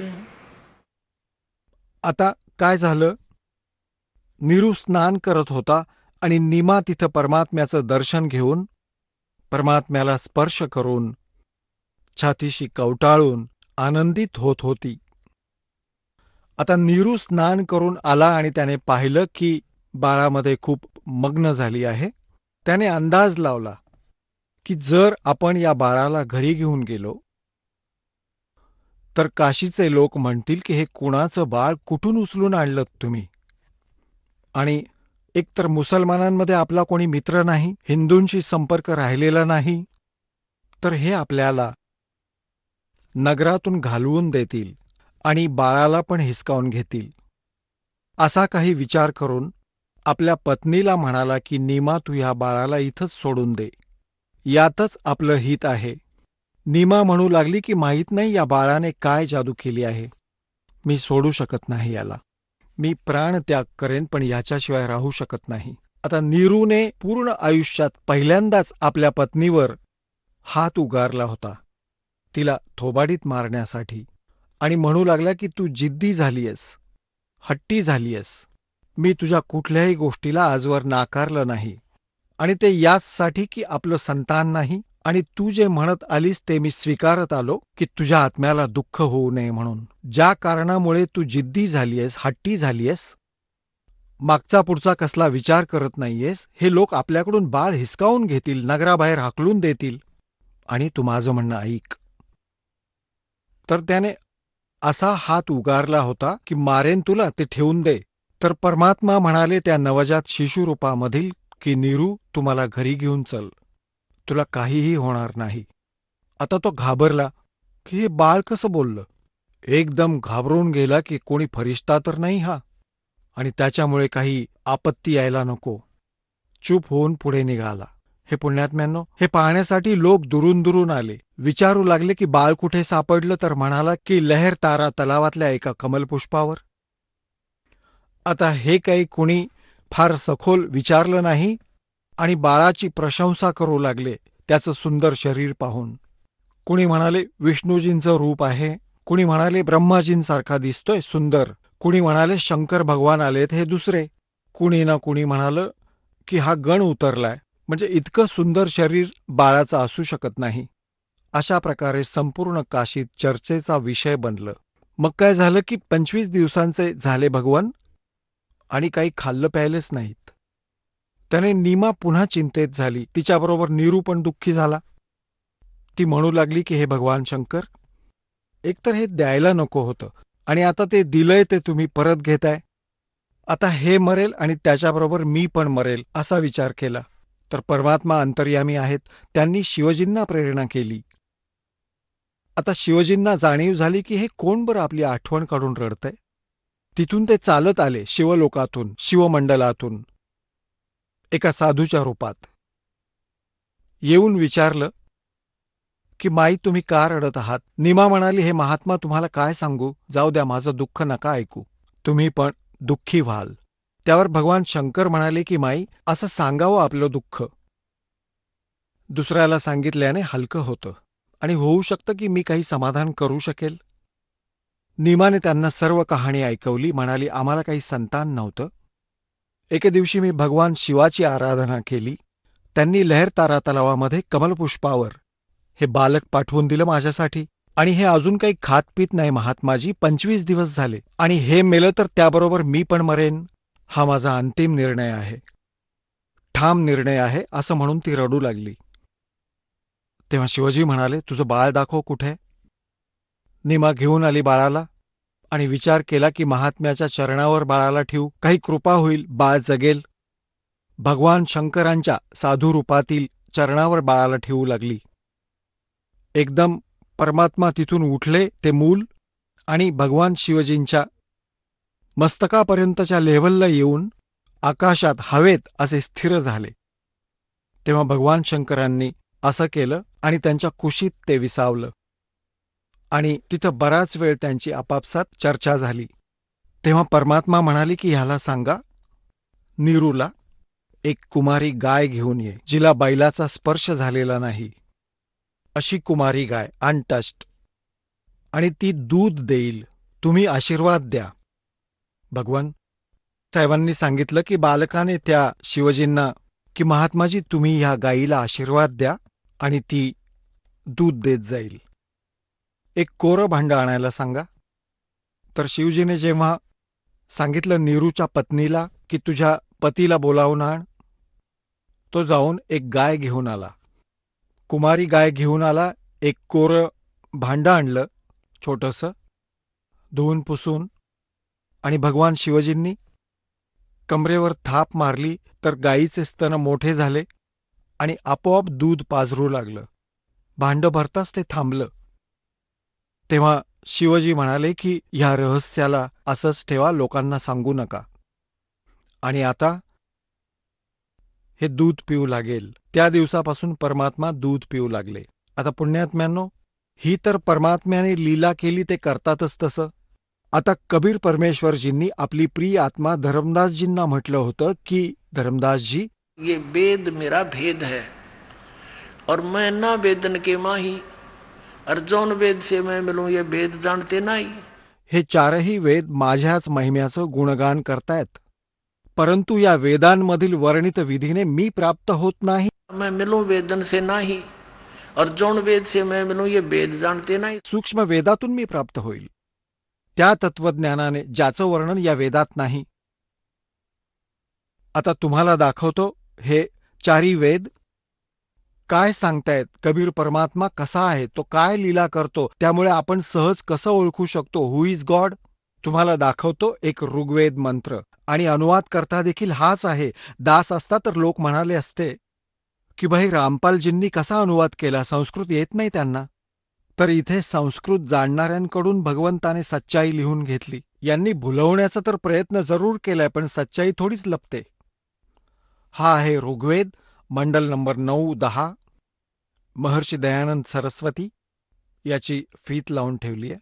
आता काय झालं? नीरू स्नान करत होता आणि नीमा तिथं परमात्म्याचं दर्शन घेऊन, परमात्म्याला स्पर्श करून, छातीशी कवटाळून आनंदित होत होती. आता नीरू स्नान करून आला आणि त्याने पाहिलं की बाळामध्ये खूप मग्न झाली आहे. त्याने अंदाज लावला की जर आपण या बाळाला घरी घेऊन गेलो तर काशीचे लोक म्हणतील की हे कुणाचं बाळ, कुठून उचलून आणलं तुम्ही? आणि एकतर मुसलमानांमध्ये आपला कोणी मित्र नाही, हिंदूंशी संपर्क राहिलेला नाही, तर हे आपल्याला नगरातून घालवून देतील आणि बाळाला पण हिसकावून घेतील. असा काही विचार करून आपल्या पत्नीला म्हणाला की नीमा, तू ह्या बाळाला इथंच सोडून दे, यातच आपलं हित आहे. नीमा म्हणू लागली की माहीत नाही या बाळाने काय जादू केली आहे, मी सोडू शकत नाही याला, मी प्राणत्याग करेन पण याच्याशिवाय राहू शकत नाही. आता नीरूने पूर्ण आयुष्यात पहिल्यांदाच आपल्या पत्नीवर हात उगारला होता, तिला थोबाडीत मारण्यासाठी, आणि म्हणू लागला की तू जिद्दी झालीयस, हट्टी झालीयस, मी तुझ्या कुठल्याही गोष्टीला आजवर नाकारलं नाही, आणि ते याचसाठी की आपलं संतान नाही, आणि तू जे म्हणत आलीस ते मी स्वीकारत आलो की तुझ्या आत्म्याला दुःख होऊ नये म्हणून. ज्या कारणामुळे तू जिद्दी झालीयस, हट्टी झालीयस, मागचा पुढचा कसला विचार करत नाहीयेस, हे लोक आपल्याकडून बाळ हिसकावून घेतील, नगराबाहेर हाकलून देतील, आणि तू माझं म्हणणं ऐक. तर त्याने असा हात उगारला होता की मारेन तुला, ते ठेवून दे. तर परमात्मा म्हणाले त्या नवजात शिशुरूपामधील की नीरू, तू मला घरी घेऊन चल, तुला काहीही होणार नाही. आता तो घाबरला की हे बाळ कसं बोललं, एकदम घाबरून गेला की कोणी फरिश्ता तर नाही हा, आणि त्याच्यामुळे काही आपत्ती यायला नको. चूप होऊन पुढे निघाला. हे पुण्यात्म्यांनो, हे पाहण्यासाठी लोक दुरून दुरून आले. विचारू लागले की बाळ कुठे सापडलं, तर म्हणाला की लहर तारा तलावातल्या एका कमलपुष्पावर. आता हे काही कुणी फार सखोल विचारलं नाही आणि बाळाची प्रशंसा करू लागले त्याचं सुंदर शरीर पाहून. कुणी म्हणाले विष्णूजींचं रूप आहे, कुणी म्हणाले ब्रह्माजींसारखा दिसतोय सुंदर, कुणी म्हणाले शंकर भगवान आलेत हे दुसरे, कुणी ना कुणी म्हणालं की हा गण उतरलाय, म्हणजे इतकं सुंदर शरीर बाळाचं असू शकत नाही. अशा प्रकारे संपूर्ण काशीत चर्चेचा विषय बनलं. मग काय झालं की 25 दिवसांचे झाले भगवान, आणि काही खाल्लं प्यायलेच नाहीत. त्याने नीमा पुन्हा चिंतेत झाली, तिच्याबरोबर नीरू पण दुःखी झाला. ती म्हणू लागली की हे भगवान शंकर, एकतर हे द्यायला नको होतं, आणि आता ते दिलंय ते तुम्ही परत घेताय. आता हे मरेल आणि त्याच्याबरोबर मी पण मरेल असा विचार केला. तर परमात्मा अंतर्यामी आहेत, त्यांनी शिवजींना प्रेरणा केली. आता शिवजींना जाणीव झाली की हे कोण बरं आपली आठवण काढून रडतंय. तिथून ते चालत आले शिवलोकातून, शिवमंडलातून. एका साधूच्या रूपात. येऊन विचारलं की माई तुम्ही का रडत आहात? नीमा म्हणाली, हे महात्मा तुम्हाला काय सांगू, जाऊ द्या, माझं दुःख नका ऐकू, तुम्ही पण दुःखी व्हाल. त्यावर भगवान शंकर म्हणाले की माई, असं सांगावं आपलं दुःख. दुसऱ्याला सांगितल्याने हलकं होतं आणि होऊ शकतं की मी काही समाधान करू शकेल. नीमाने त्यांना सर्व कहाणी ऐकवली. म्हणाली, आम्हाला काही संतान नव्हतं. एके दिवशी मी भगवान शिवाची आराधना केली. त्यांनी लहरतारा तलावामध्ये कमलपुष्पावर हे बालक पाठवून दिलं माझ्यासाठी. आणि हे अजून काही खात पीत नाही महात्माजी, 25 दिवस झाले, आणि हे मेलं तर त्याबरोबर मी पण मरेन. हा माझा अंतिम निर्णय आहे, ठाम निर्णय आहे, असं म्हणून ती रडू लागली. तेव्हा शिवजी म्हणाले, तुझं बाळ दाखव कुठे. नीमा घेऊन आली बाळाला आणि विचार केला की महात्म्याच्या चरणावर बाळाला ठेवू, काही कृपा होईल, बाळ जगेल. भगवान शंकरांच्या साधू रूपातील चरणावर बाळाला ठेवू लागली. एकदम परमात्मा तिथून उठले ते मूल आणि भगवान शिवजींच्या मस्तकापर्यंतच्या लेव्हलला येऊन आकाशात हवेत असे स्थिर झाले. तेव्हा भगवान शंकरांनी असं केलं आणि त्यांच्या कुशीत ते विसावलं आणि तिथं बराच वेळ त्यांची आपापसात चर्चा झाली. तेव्हा परमात्मा म्हणाली की ह्याला सांगा, नीरूला एक कुमारी गाय घेऊन ये, जिला बैलाचा स्पर्श झालेला नाही, अशी कुमारी गाय, अनटच्ड, आणि ती दूध देईल, तुम्ही आशीर्वाद द्या. भगवान साहेबांनी सांगितलं की बालकाने त्या शिवजींना की महात्माजी तुम्ही ह्या गायीला आशीर्वाद द्या आणि ती दूध देत जाईल. एक कोरं भांडं आणायला सांगा. तर शिवजीने जेव्हा सांगितलं नीरूच्या पत्नीला की तुझ्या पतीला बोलावून आण, तो जाऊन एक गाय घेऊन आला. कुमारी गाय घेऊन आला. एक कोरं भांडं आणलं छोटंसं, धुवून पुसून, आणि भगवान शिवजींनी कमरेवर थाप मारली तर गायीचे स्तन मोठे झाले आणि आपोआप दूध पाझरू लागलं. भांडं भरताच ते थांबलं. तेव्हा शिवजी म्हणाले की ह्या रहस्याला असंच ठेवा, लोकांना सांगू नका. आणि आता हे दूध पिऊ लागेल. त्या दिवसापासून परमात्मा दूध पिऊ लागले. आता पुण्यात्म्यांनो, ही तर परमात्म्याने लीला केली, ते करतातच तसं. आता कबीर परमेश्वरजींनी आपली प्रिय आत्मा धर्मदासजींना म्हटलं होतं की धर्मदासजी, ये वेद मेरा भेद है और मैं ना वेदन के माही, और जौन वेद से मैं मिलूं ये वेद जानते नाही. हे चारही वेद माझ्याच महिम्याचं गुणगान करतायत, परंतु या वेदांमधील वर्णित विधीने मी प्राप्त होत नाही. मैं मिलूं वेदन से नाही, और जौन वेद से मैं मिलूं ये वेद जानते नाही. सूक्ष्म वेदातून मी प्राप्त होईल, त्या तत्वज्ञानाने ज्याचं वर्णन या वेदात नाही. आता तुम्हाला दाखवतो हे चारी वेद काय सांगतायत, कबीर परमात्मा कसा आहे, तो काय लीला करतो, त्यामुळे आपण सहज कसं ओळखू शकतो हु इज गॉड. तुम्हाला दाखवतो एक ऋग्वेद मंत्र, आणि अनुवाद करता देखील हाच आहे. दास असता तर लोक म्हणाले असते की भाई रामपालजींनी कसा अनुवाद केला, संस्कृत येत नाही त्यांना. तर इथे संस्कृत जाणणाऱ्यांकडून भगवंताने सच्चाई लिहून घेतली. यांनी भुलवण्याचा तर प्रयत्न जरूर केलाय, पण सच्चाई थोडीच लपते. हा आहे ऋग्वेद, मंडल नंबर 9-10. महर्षी दयानंद सरस्वती याची फीत लावून ठेवली आहे.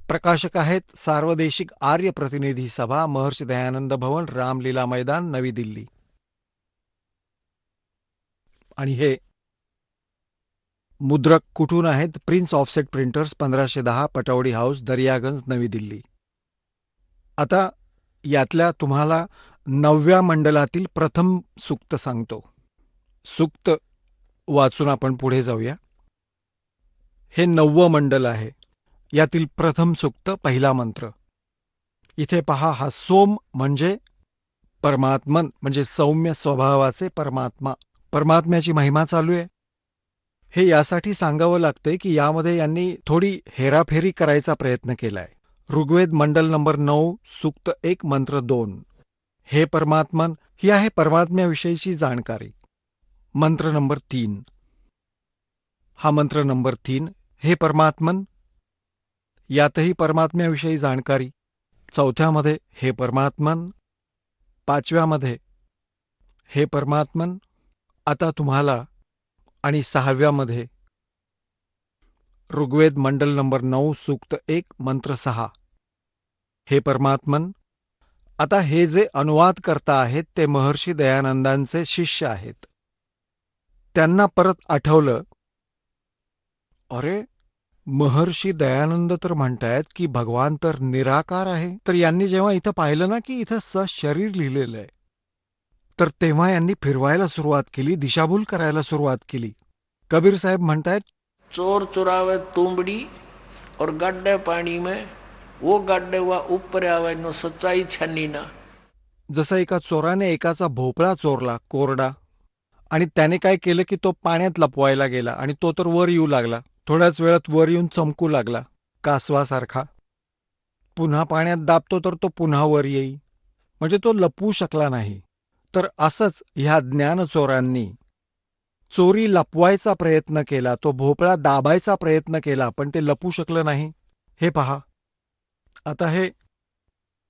प्रकाशक आहेत सार्वदेशिक आर्य प्रतिनिधी सभा, महर्षी दयानंद भवन, रामलीला मैदान, नवी दिल्ली. आणि हे मुद्रक कुठून आहेत? Prince offset printers, 1510 Pataudi house, Daryaganj, नवी दिल्ली. आता यातल्या तुम्हाला 9व्या मंडलातील प्रथम सूक्त सांगतो. सूक्त वाचून आपण पुढे जाऊया. हे 9वं मंडल आहे. यातील प्रथम सूक्त, पहिला मंत्र. इथे पहा, हा सोम म्हणजे परमात्मन, म्हणजे सौम्य स्वभावाचे परमात्मा. परमात्म्याची महिमा चालू आहे. हे यासाठी सांगावं लागतंय की यामध्ये यांनी थोडी हेराफेरी करायचा प्रयत्न केलाय. ऋग्वेद मंडल नंबर 9, सूक्त 1, मंत्र 2. हे परमात्मन, ही आहे परमात्म्याविषयीची जाणकारी. मंत्र नंबर 3. हा मंत्र नंबर 3. हे परमात्मन, यातही परमात्म्याविषयी जाणकारी. चौथ्यामध्ये हे परमात्मन, 5व्यामध्ये हे परमात्मन आता तुम्हाला, आणि 6व्यामध्ये ऋग्वेद मंडल नंबर 9 सूक्त 1 मंत्र 6, हे परमात्मन आता हे जे अनुवाद करता आहेत ते महर्षी दयानंदांचे शिष्य आहेत. त्यांना परत आठवलं, अरे महर्षी दयानंद तर म्हणतायत की भगवान तर निराकार आहे. तर यांनी जेव्हा इथं पाहिलं ना की इथं सशरीर लिहिलेलं आहे, तर तेव्हा यांनी फिरवायला सुरुवात केली, दिशाभूल करायला सुरुवात केली. कबीर साहेब म्हणतायत, चोर चुरावे तुंबड़ी और गड्ढे पानी में, वो गड्ढे हुआ ऊपर आवे नो सच्चाई छन्नी ना. जसं एका चोराने एकाचा भोपळा चोरला कोरडा, आणि त्याने काय केलं की तो पाण्यात लपवायला गेला आणि तो तर वर येऊ लागला. थोड्याच वेळात वर येऊन चमकू लागला कासवासारखा. पुन्हा पाण्यात दाबतो तर तो पुन्हा वर येई, म्हणजे तो लपवू शकला नाही. तर असंच ह्या ज्ञानचोरांनी चोरी लपवायचा प्रयत्न केला, तो भोपळा दाबायचा प्रयत्न केला, पण ते लपू शकलं नाही. हे पहा, आता हे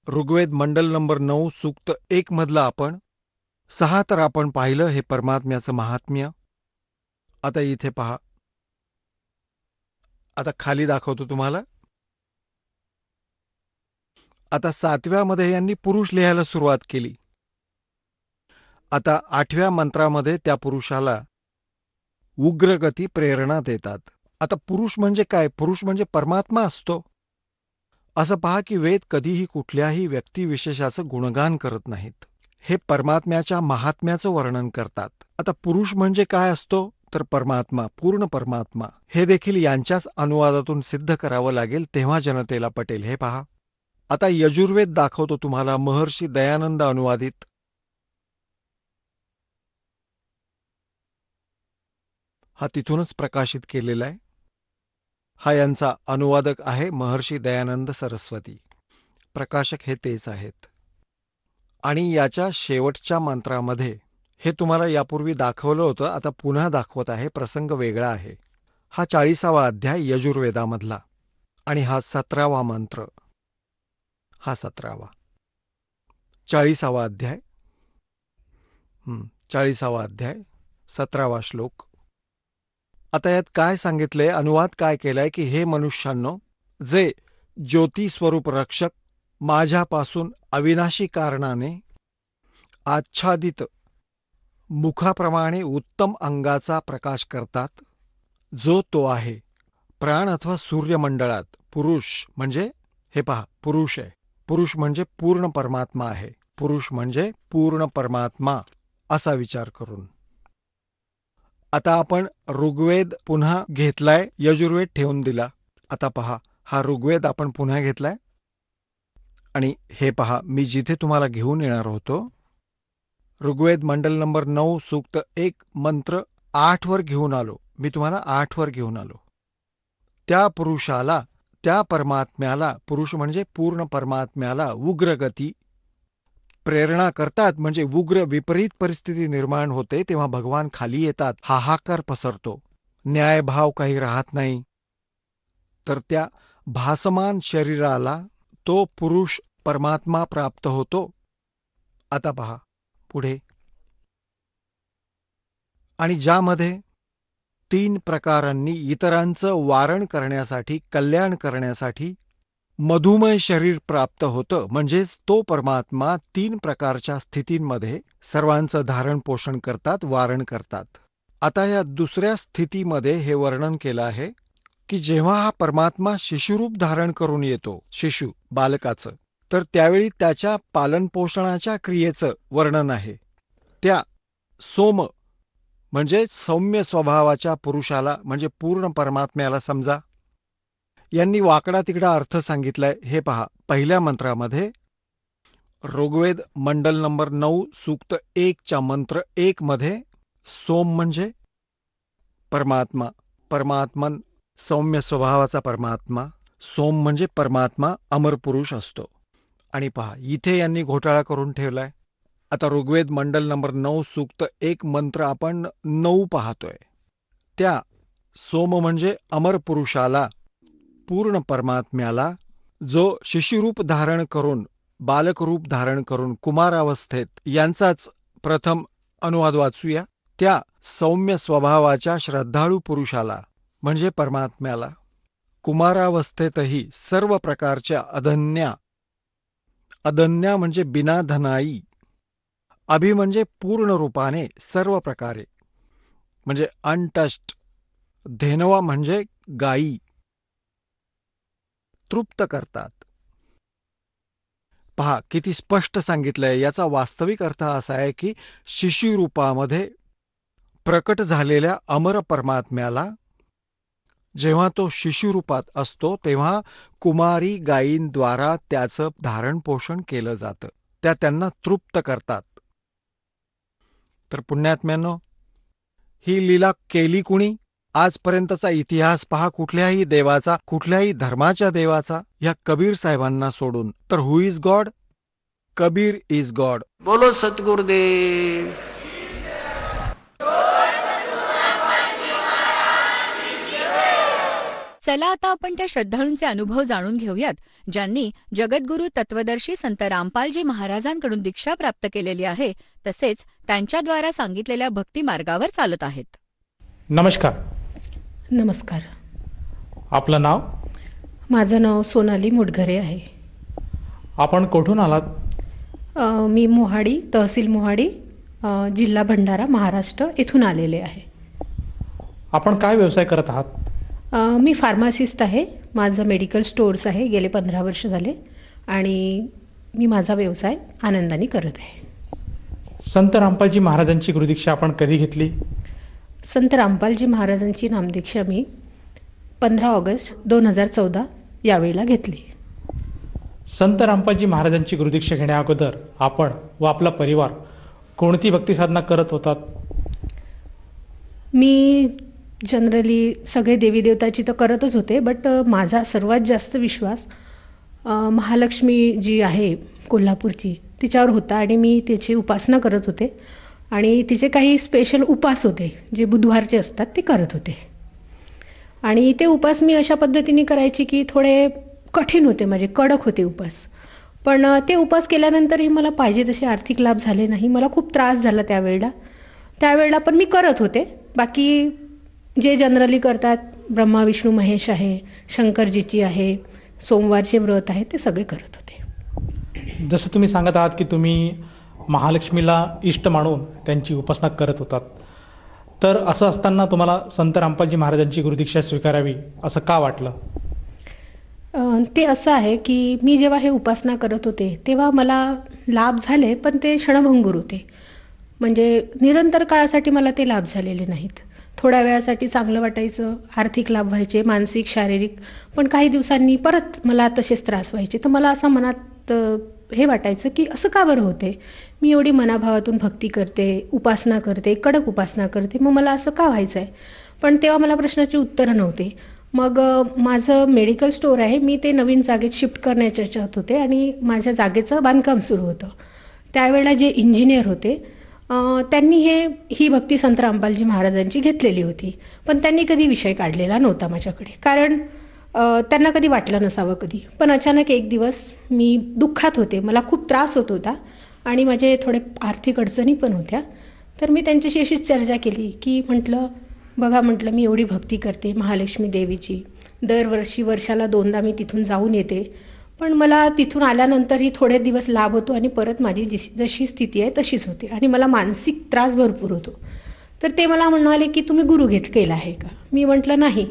ऋग्वेद मंडल नंबर 9 सूक्त 1 मधलं आपण 6 तर आपण पाहिलं, हे परमात्म्याचं महात्म्य. आता इथे पहा, आता खाली दाखवतो तुम्हाला. आता 7व्यामध्ये यांनी पुरुष लिहायला सुरुवात केली. आता 8व्या मंत्रामध्ये त्या पुरुषाला उग्रगती प्रेरणा देतात. आता पुरुष म्हणजे काय? पुरुष म्हणजे परमात्मा असतो. असं पहा की वेद कधीही कुठल्याही व्यक्तिविशेषाचं गुणगान करत नाहीत, हे परमात्म्याच्या महात्म्याचं वर्णन करतात. आता पुरुष म्हणजे काय असतो? तर परमात्मा, पूर्ण परमात्मा. हे देखील यांच्याच अनुवादातून सिद्ध करावं लागेल, तेव्हा जनतेला पटेल. हे पहा, आता यजुर्वेद दाखवतो तुम्हाला, महर्षी दयानंद अनुवादित. हा तिथूनच प्रकाशित केलेला आहे. हा यांचा अनुवादक आहे महर्षी दयानंद सरस्वती. प्रकाशक हे तेच आहेत. आणि याच्या शेवटच्या मंत्रामध्ये, हे तुम्हाला यापूर्वी दाखवलं होतं, आता पुन्हा दाखवत आहे, प्रसंग वेगळा आहे. हा 40वा अध्याय यजुर्वेदामधला, आणि हा 17वा मंत्र. हा 17वा 40वा अध्याय 40वा अध्याय 17वा श्लोक. आता यात काय सांगितलंय, अनुवाद काय केलाय की हे मनुष्यांनो, जे ज्योती स्वरूप रक्षक माझ्यापासून अविनाशी कारणाने आच्छादित मुखाप्रमाणे उत्तम अंगाचा प्रकाश करतात, जो तो आहे प्राण अथवा सूर्यमंडळात. पुरुष म्हणजे, हे पहा, पुरुष आहे. पुरुष म्हणजे पूर्ण परमात्मा आहे. पुरुष म्हणजे पूर्ण परमात्मा, असा विचार करून. आता आपण ऋग्वेद पुन्हा घेतलाय, यजुर्वेद ठेवून दिला. आता पहा, हा ऋग्वेद आपण पुन्हा घेतलाय, आणि हे पहा, मी जिथे तुम्हाला घेऊन येणार होतो, ऋग्वेद मंडल नंबर 9 सूक्त 1 मंत्र 8 वर घेऊन आलो. मी तुम्हाला 8 वर घेऊन आलो. त्या पुरुषाला, त्या परमात्म्याला, पुरुष म्हणजे पूर्ण परमात्म्याला उग्रगती प्रेरणा करतात. म्हणजे उग्र विपरीत परिस्थिती निर्माण होते तेव्हा भगवान खाली येतात, हाहाकार पसरतो, न्यायभाव काही राहत नाही. तर त्या भासमान शरीराला तो पुरुष परमात्मा प्राप्त होतो. आता पहा पुढे, आणि ज्यामध्ये 3 प्रकारांनी इतरांचं वारण करण्यासाठी, कल्याण करण्यासाठी मधुमय शरीर प्राप्त होतं. म्हणजेच तो परमात्मा 3 प्रकारच्या स्थितींमध्ये सर्वांचं धारण पोषण करतात, वारण करतात. आता या दुसऱ्या स्थितीमध्ये हे वर्णन केलं आहे की जेव्हा हा परमात्मा शिशुरूप धारण करून येतो, शिशु बालकाचं, तर त्यावेळी त्याच्या पालनपोषणाच्या क्रियेचं वर्णन आहे. त्या सोम म्हणजे सौम्य स्वभावाच्या पुरुषाला, म्हणजे पूर्ण परमात्म्याला समजा. यांनी वाकडा तिकडा अर्थ सांगितलाय. हे पहा, पहिल्या मंत्रामध्ये ऋग्वेद मंडल नंबर 9 सूक्त 1 च्या मंत्र 1 मध्ये सोम म्हणजे परमात्मा, परमात्मन, सौम्य स्वभावाचा परमात्मा. सोम म्हणजे परमात्मा, अमर पुरुष असतो. आणि पहा, इथे यांनी घोटाळा करून ठेवलाय. आता ऋग्वेद मंडल नंबर 9 सूक्त 1 मंत्र आपण 9 पाहतोय. त्या सोम म्हणजे अमर पुरुषाला, पूर्ण परमात्म्याला, जो शिशुरूप धारण करून बालक रूप धारण करून कुमारावस्थेत यांचाच प्रथम अनुवाद वाचूया. त्या सौम्य स्वभावाच्या श्रद्धाळू पुरुषाला म्हणजे परमात्म्याला कुमारावस्थेतही सर्व प्रकारच्या अदन्या म्हणजे बिनाधनाई, अभि म्हणजे पूर्ण रूपाने सर्व प्रकारे म्हणजे अनटच्ड, धेनवा म्हणजे गायी तृप्त करतात. पहा किती स्पष्ट सांगितलंय. याचा वास्तविक अर्थ असा आहे की शिशुरूपामध्ये प्रकट झालेल्या अमर परमात्म्याला जेव्हा तो शिशुरूपात असतो तेव्हा कुमारी गायींद्वारा त्याचं धारण पोषण केलं जातं. त्या त्यांना तृप्त करतात. तर पुण्यात्म्यांनो, ही लीला केली कुणी? आजपर्यंतचा इतिहास पहा कुठल्याही देवाचा, कुठल्याही धर्माच्या देवाचा, या कबीर साहेबांना सोडून. तर who is God? Kabir is God. बोलो सतगुरुदेव. चला आता आपण त्या श्रद्धाळूंचे अनुभव जाणून घेऊयात, ज्यांनी जगद्गुरू तत्वदर्शी संत रामपालजी महाराजांकडून दीक्षा प्राप्त केलेली आहे, तसेच त्यांच्याद्वारा सांगितलेल्या भक्ती मार्गावर चालत आहेत. नमस्कार. नमस्कार. आपलं नाव? माझं नाव सोनाली मुडघरे आहे. आपण कुठून आलात? मी मोहाडी, तहसील मोहाडी, जिल्हा भंडारा, महाराष्ट्र येथून आलेले आहे. आपण काय व्यवसाय करत आहात? मी फार्मासिस्ट आहे. माझं मेडिकल स्टोअर्स आहे. गेले 15 वर्ष झाले आणि मी माझा व्यवसाय आनंदाने करत आहे. संत रामपालजी महाराजांची गुरुदीक्षा आपण कधी घेतली? संत रामपालजी महाराजांची नामदीक्षा मी 15 ऑगस्ट 2014 यावेळेला घेतली. संत रामपालजी महाराजांची गुरुदीक्षा घेण्या अगोदर आपण व आपला परिवार कोणती भक्ती साधना करत होतात? मी जनरली सगळे देवी देवताची तर करतच होते, बट माझा सर्वात जास्त विश्वास महालक्ष्मी जी आहे कोल्हापूरची तिच्यावर होता आणि मी तिची उपासना करत होते आणि तिचे काही स्पेशल उपास होते जे बुधवारचे असतात ते करत होते. आणि ते उपास मी अशा पद्धतीने करायची की थोडे कठीण होते, म्हणजे कडक होते उपास. पण ते उपास केल्यानंतरही मला पाहिजे तसे आर्थिक लाभ झाले नाही. मला खूप त्रास झाला त्यावेळेला पण मी करत होते. बाकी जे जनरली करतात, ब्रह्मा विष्णू महेश आहे, शंकरजीची आहे, सोमवारचे व्रत आहे, ते सगळे करत होते. जसं तुम्ही सांगत आहात की तुम्ही महालक्ष्मीला इष्ट मानून त्यांची उपासना करत होतात, तर असं असताना तुम्हाला संत रामपालजी महाराजांची गुरुदीक्षा स्वीकारावी असं का वाटलं? ते असं आहे की मी जेव्हा हे उपासना करत होते तेव्हा मला लाभ झाले, पण ते क्षणभंगूर होते. म्हणजे निरंतर काळासाठी मला ते लाभ झालेले नाहीत. थोड्या वेळासाठी चांगलं वाटायचं, आर्थिक लाभ व्हायचे, मानसिक, शारीरिक, पण काही दिवसांनी परत मला तसेच त्रास व्हायचे. तर मला असं मनात हे वाटायचं की असं का बरं होते? मी एवढी मनाभावातून भक्ती करते, उपासना करते, कडक उपासना करते, मग मला असं का व्हायचं आहे? पण तेव्हा मला प्रश्नाची उत्तरं नव्हती. मग माझं मेडिकल स्टोअर आहे, मी ते नवीन जागेत शिफ्ट करण्याच्या ह्याच्यात होते आणि माझ्या जागेचं बांधकाम सुरू होतं. त्यावेळेला जे इंजिनियर होते त्यांनी ही भक्ती संत रामपालजी महाराजांची घेतलेली होती, पण त्यांनी कधी विषय काढलेला नव्हता माझ्याकडे, कारण त्यांना कधी वाटलं नसावं कधी. पण अचानक एक दिवस मी दुःखात होते, मला खूप त्रास होत होता आणि माझे थोडे आर्थिक अडचणी पण होत्या. तर मी त्यांच्याशी अशीच चर्चा केली की म्हटलं, बघा म्हटलं, मी एवढी भक्ती करते महालक्ष्मी देवीची, दरवर्षी वर्षाला 2दा मी तिथून जाऊन येते, पण मला तिथून आल्यानंतरही थोडे दिवस लाभ होतो आणि परत माझी जशी स्थिती आहे तशीच होते आणि मला मानसिक त्रास भरपूर होतो. तर ते मला म्हणाले की तुम्ही गुरु केला आहे का? मी म्हटलं नाही,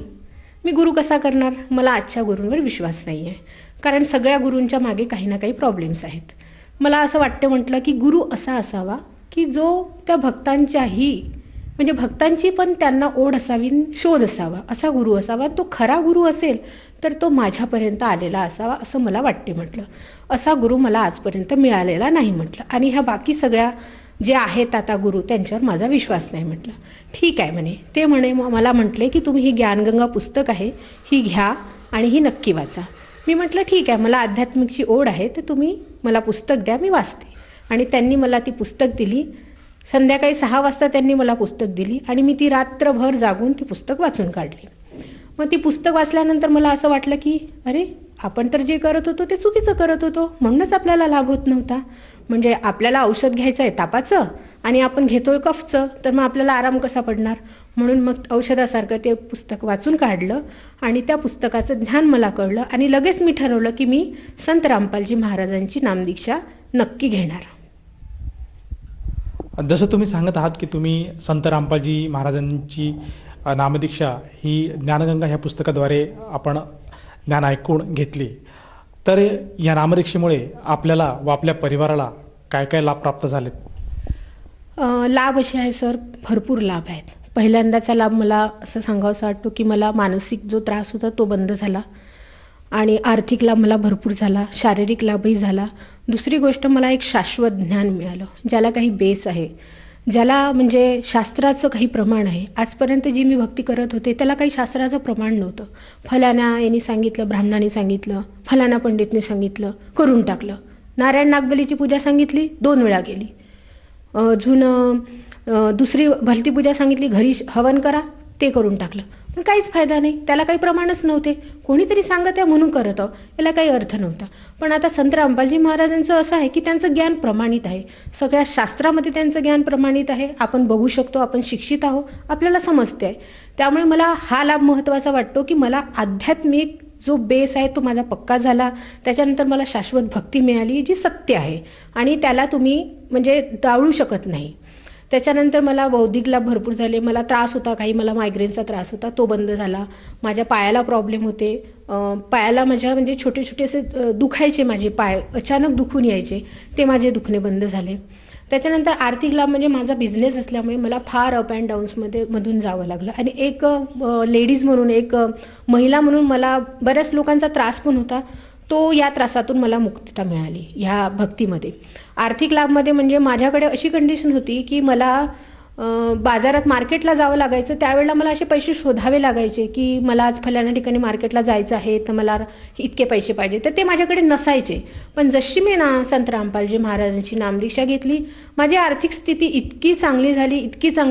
मी गुरु कसा करणार, मला आजच्या गुरूंवर विश्वास नाही आहे, कारण सगळ्या गुरूंच्या मागे काही ना काही प्रॉब्लेम्स आहेत. मला असं वाटतं म्हटलं की गुरु असा असावा की जो त्या भक्तांच्याही, म्हणजे भक्तांची पण त्यांना ओढ असावी, शोध असावा, असा गुरु असावा. तो खरा गुरु असेल तर तो माझ्यापर्यंत आलेला असावा असं मला वाटते म्हटलं. असा गुरु मला आजपर्यंत मिळालेला नाही म्हटलं, आणि ह्या बाकी सगळ्या जे आहेत आता गुरु त्यांच्यावर माझा विश्वास नाही म्हटलं. ठीक आहे म्हणे. ते मला म्हटले की तुम्ही ही ज्ञानगंगा पुस्तक आहे ही घ्या आणि ही नक्की वाचा. मी म्हटलं ठीक आहे, मला आध्यात्मिकची ओढ आहे, तर तुम्ही मला पुस्तक द्या, मी वाचते. आणि त्यांनी मला ती पुस्तक दिली. संध्याकाळी 6 वाजता त्यांनी मला पुस्तक दिली आणि मी ती रात्रभर जागून ती पुस्तक वाचून काढली. मग ती पुस्तक वाचल्यानंतर मला असं वाटलं की अरे, आपण तर जे करत होतो ते चुकीचं करत होतो, म्हणूनच आपल्याला लाभ होत नव्हता. म्हणजे आपल्याला औषध घ्यायचं आहे तापाचं आणि आपण घेतोय कफचं, तर मग आपल्याला आराम कसा पडणार? म्हणून मग औषधासारखं ते पुस्तक वाचून काढलं आणि त्या पुस्तकाचं ज्ञान मला कळलं आणि लगेच मी ठरवलं की मी संत रामपालजी महाराजांची नामदीक्षा नक्की घेणार. जसं तुम्ही सांगत आहात की तुम्ही संत रामपालजी महाराजांची नामदीक्षा ही ज्ञानगंगा ह्या पुस्तकाद्वारे आपण ज्ञान ऐकून घेतली, तर या नामदीक्षेमुळे आपल्याला व आपल्या परिवाराला काय काय लाभ प्राप्त झालेत? लाभ असे आहे सर, भरपूर लाभ आहेत. पहिल्यांदाचा लाभ मला असं सांगावासा वाटतो की मला मानसिक जो त्रास होता तो बंद झाला आणि आर्थिक लाभ मला भरपूर झाला, शारीरिक लाभही झाला. दुसरी गोष्ट, मला एक शाश्वत ज्ञान मिळालं, ज्याला काही बेस आहे, ज्याला म्हणजे शास्त्राचं काही प्रमाण आहे. आजपर्यंत जी मी भक्ती करत होते त्याला काही शास्त्राचं प्रमाण नव्हतं. फलाना यांनी सांगितलं, ब्राह्मणाने सांगितलं, फलाना पंडितने सांगितलं, करून टाकलं. नारायण नागबलीची पूजा सांगितली, 2 वेळा केली. अजून दुसरी भलती पूजा सांगितली, घरी हवन करा, ते करून टाकलं. पण काहीच फायदा नाही, त्याला काही प्रमाणच नव्हते. कोणीतरी सांगत आहे म्हणून करत आहो, याला काही अर्थ नव्हता. पण आता संत रामपालजी महाराजांचं असं आहे की त्यांचं ज्ञान प्रमाणित आहे, सगळ्या शास्त्रामध्ये त्यांचं ज्ञान प्रमाणित आहे. आपण बघू शकतो, आपण शिक्षित आहोत, आपल्याला समजते आहे. त्यामुळे मला हा लाभ महत्त्वाचा वाटतो की मला आध्यात्मिक जो बेस आहे तो माझा पक्का झाला. त्याच्यानंतर मला शाश्वत भक्ती मिळाली जी सत्य आहे आणि त्याला तुम्ही म्हणजे टाळू शकत नाही. त्याच्यानंतर मला बौद्धिक लाभ भरपूर झाले. मला त्रास होता काही, मला मायग्रेनचा त्रास होता, तो बंद झाला. माझ्या पायाला प्रॉब्लेम होते, पायाला माझ्या म्हणजे छोटे छोटे असे दुखायचे माझे पाय, अचानक दुखून यायचे, ते माझे दुखणे बंद झाले. त्याच्यानंतर आर्थिक लाभ म्हणजे माझा बिझनेस असल्यामुळे मला फार अप अँड मधून जावं लागलं आणि एक लेडीज म्हणून, एक महिला म्हणून मला बऱ्याच लोकांचा त्रास पण होता, तो या त्रासातून मला मुक्तता मिळाली ह्या भक्तीमध्ये. आर्थिक लाभमध्ये म्हणजे माझ्याकडे अशी कंडिशन होती की मला बाजारात मार्केटला जावं लागायचं, त्यावेळेला मला असे पैसे शोधावे लागायचे की मला आज फलाण्या ठिकाणी मार्केटला जायचं आहे तर मला इतके पैसे पाहिजे, तर ते माझ्याकडे नसायचे. पण जशी मी संत रामपालजी महाराजांची नामदीक्षा घेतली, माझी आर्थिक स्थिती इतकी चांगली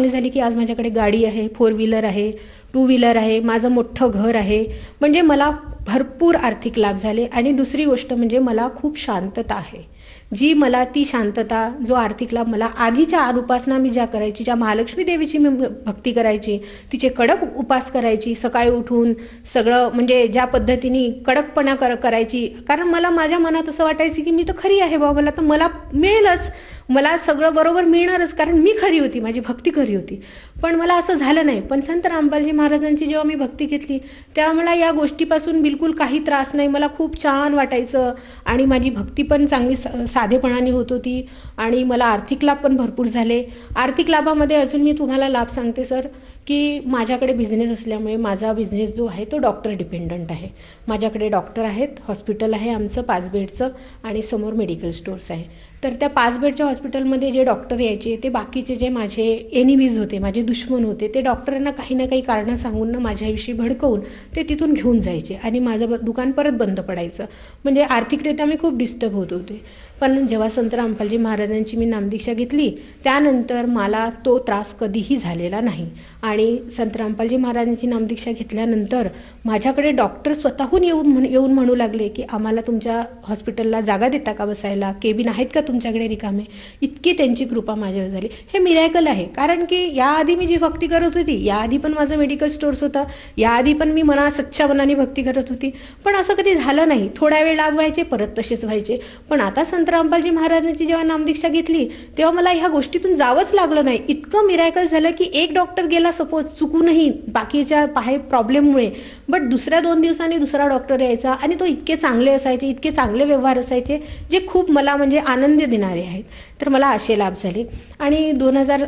झाली की आज माझ्याकडे गाडी आहे, 4 व्हीलर आहे, 2 व्हीलर आहे, माझं मोठं घर आहे. म्हणजे मला भरपूर आर्थिक लाभ झाले. आणि दुसरी गोष्ट म्हणजे मला खूप शांतता आहे, जी मला ती शांतता, जो आर्थिक लाभ मला आधीच्या उपासना मी ज्या करायची, ज्या महालक्ष्मी देवीची मी भक्ती करायची, तिचे कडक उपास करायची, सकाळी उठून सगळं म्हणजे ज्या पद्धतीने कडकपणा करायची, कारण मला माझ्या मनात असं वाटायचं की मी तर खरी आहे बाबा, मला तर मला मिळेलच, मला सगळं बरोबर मिळणारच, कारण मी खरी होती, माझी भक्ती खरी होती. पण मला असं झालं नाही. पण संत रामपालजी महाराजांची जेव्हा मी भक्ती घेतली तेव्हा मला या गोष्टीपासून बिलकुल काही त्रास नाही, मला खूप छान वाटायचं आणि माझी भक्ती पण चांगली साधेपणाने होत होती आणि मला आर्थिक लाभ पण भरपूर झाले. आर्थिक लाभामध्ये अजून मी तुम्हाला लाभ सांगते सर, की माझ्याकडे बिझनेस असल्यामुळे माझा बिझनेस जो आहे तो डॉक्टर डिपेंडंट आहे. माझ्याकडे डॉक्टर आहेत, हॉस्पिटल आहे आमचं 5 बेडचं आणि समोर मेडिकल स्टोर्स आहे. तर त्या 5 बेडच्या हॉस्पिटलमध्ये जे डॉक्टर यायचे ते बाकीचे जे माझे एनिमीज होते, माझे दुश्मन होते, ते डॉक्टरांना काही ना काही कारणं सांगून माझ्याविषयी भडकवून ते तिथून घेऊन जायचे आणि माझं दुकान परत बंद पडायचं. म्हणजे आर्थिकरित्या मी खूप डिस्टर्ब होत होते. पण जेव्हा संत रामपालजी महाराजांची मी नामदीक्षा घेतली त्यानंतर मला तो त्रास कधीही झालेला नाही. आणि संत रामपालजी महाराजांची नामदीक्षा घेतल्यानंतर माझ्याकडे डॉक्टर स्वतःहून येऊन म्हणू लागले की आम्हाला तुमच्या हॉस्पिटलला जागा देता का बसायला, केबिन आहेत का तुमच्याकडे रिकामे. इतकी त्यांची कृपा माझ्यावर झाली. हे मिरॅकल आहे, कारण की याआधी मी जी भक्ती करत होती, याआधी पण माझं मेडिकल स्टोर्स होता, याआधी पण मी सच्च्या मनाने भक्ती करत होती, पण असं कधी झालं नाही. थोड्या वेळ लाभ व्हायचे, परत तसेच व्हायचे. पण आता संत रामपालजी महाराजांची जेव्हा नामदीक्षा घेतली तेव्हा मला ह्या गोष्टीतून जावंच लागलं नाही. इतकं मिरॅकल झालं की एक डॉक्टर गेला सपोज चुकूनही बाकीच्या प्रॉब्लेममुळे, बट दुसऱ्या 2 दिवसांनी दुसरा डॉक्टर यायचा आणि तो इतके चांगले असायचे, इतके चांगले व्यवहार असायचे जे खूप मला म्हणजे आनंद देणारे आहेत. तर मला असे लाभ झाले. आणि 2000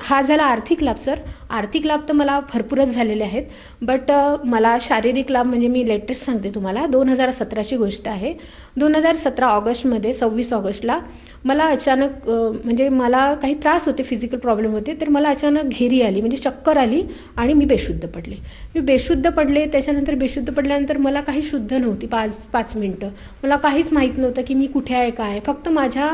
हा झाला आर्थिक लाभ सर. आर्थिक लाभ तर मला भरपूरच झालेले आहेत, बट मला शारीरिक लाभ म्हणजे मी लेटेस्ट सांगते तुम्हाला. 2017ची गोष्ट आहे. 2017 ऑगस्टमध्ये 26 ऑगस्टला मला अचानक म्हणजे मला काही त्रास होते, फिजिकल प्रॉब्लेम होते, तर मला अचानक घेरी आली, म्हणजे चक्कर आली आणि मी बेशुद्ध पडले. त्याच्यानंतर बेशुद्ध पडल्यानंतर मला काही शुद्ध नव्हती 5 मिनिटं. मला काहीच माहीत नव्हतं की मी कुठे आहे, काय. फक्त माझ्या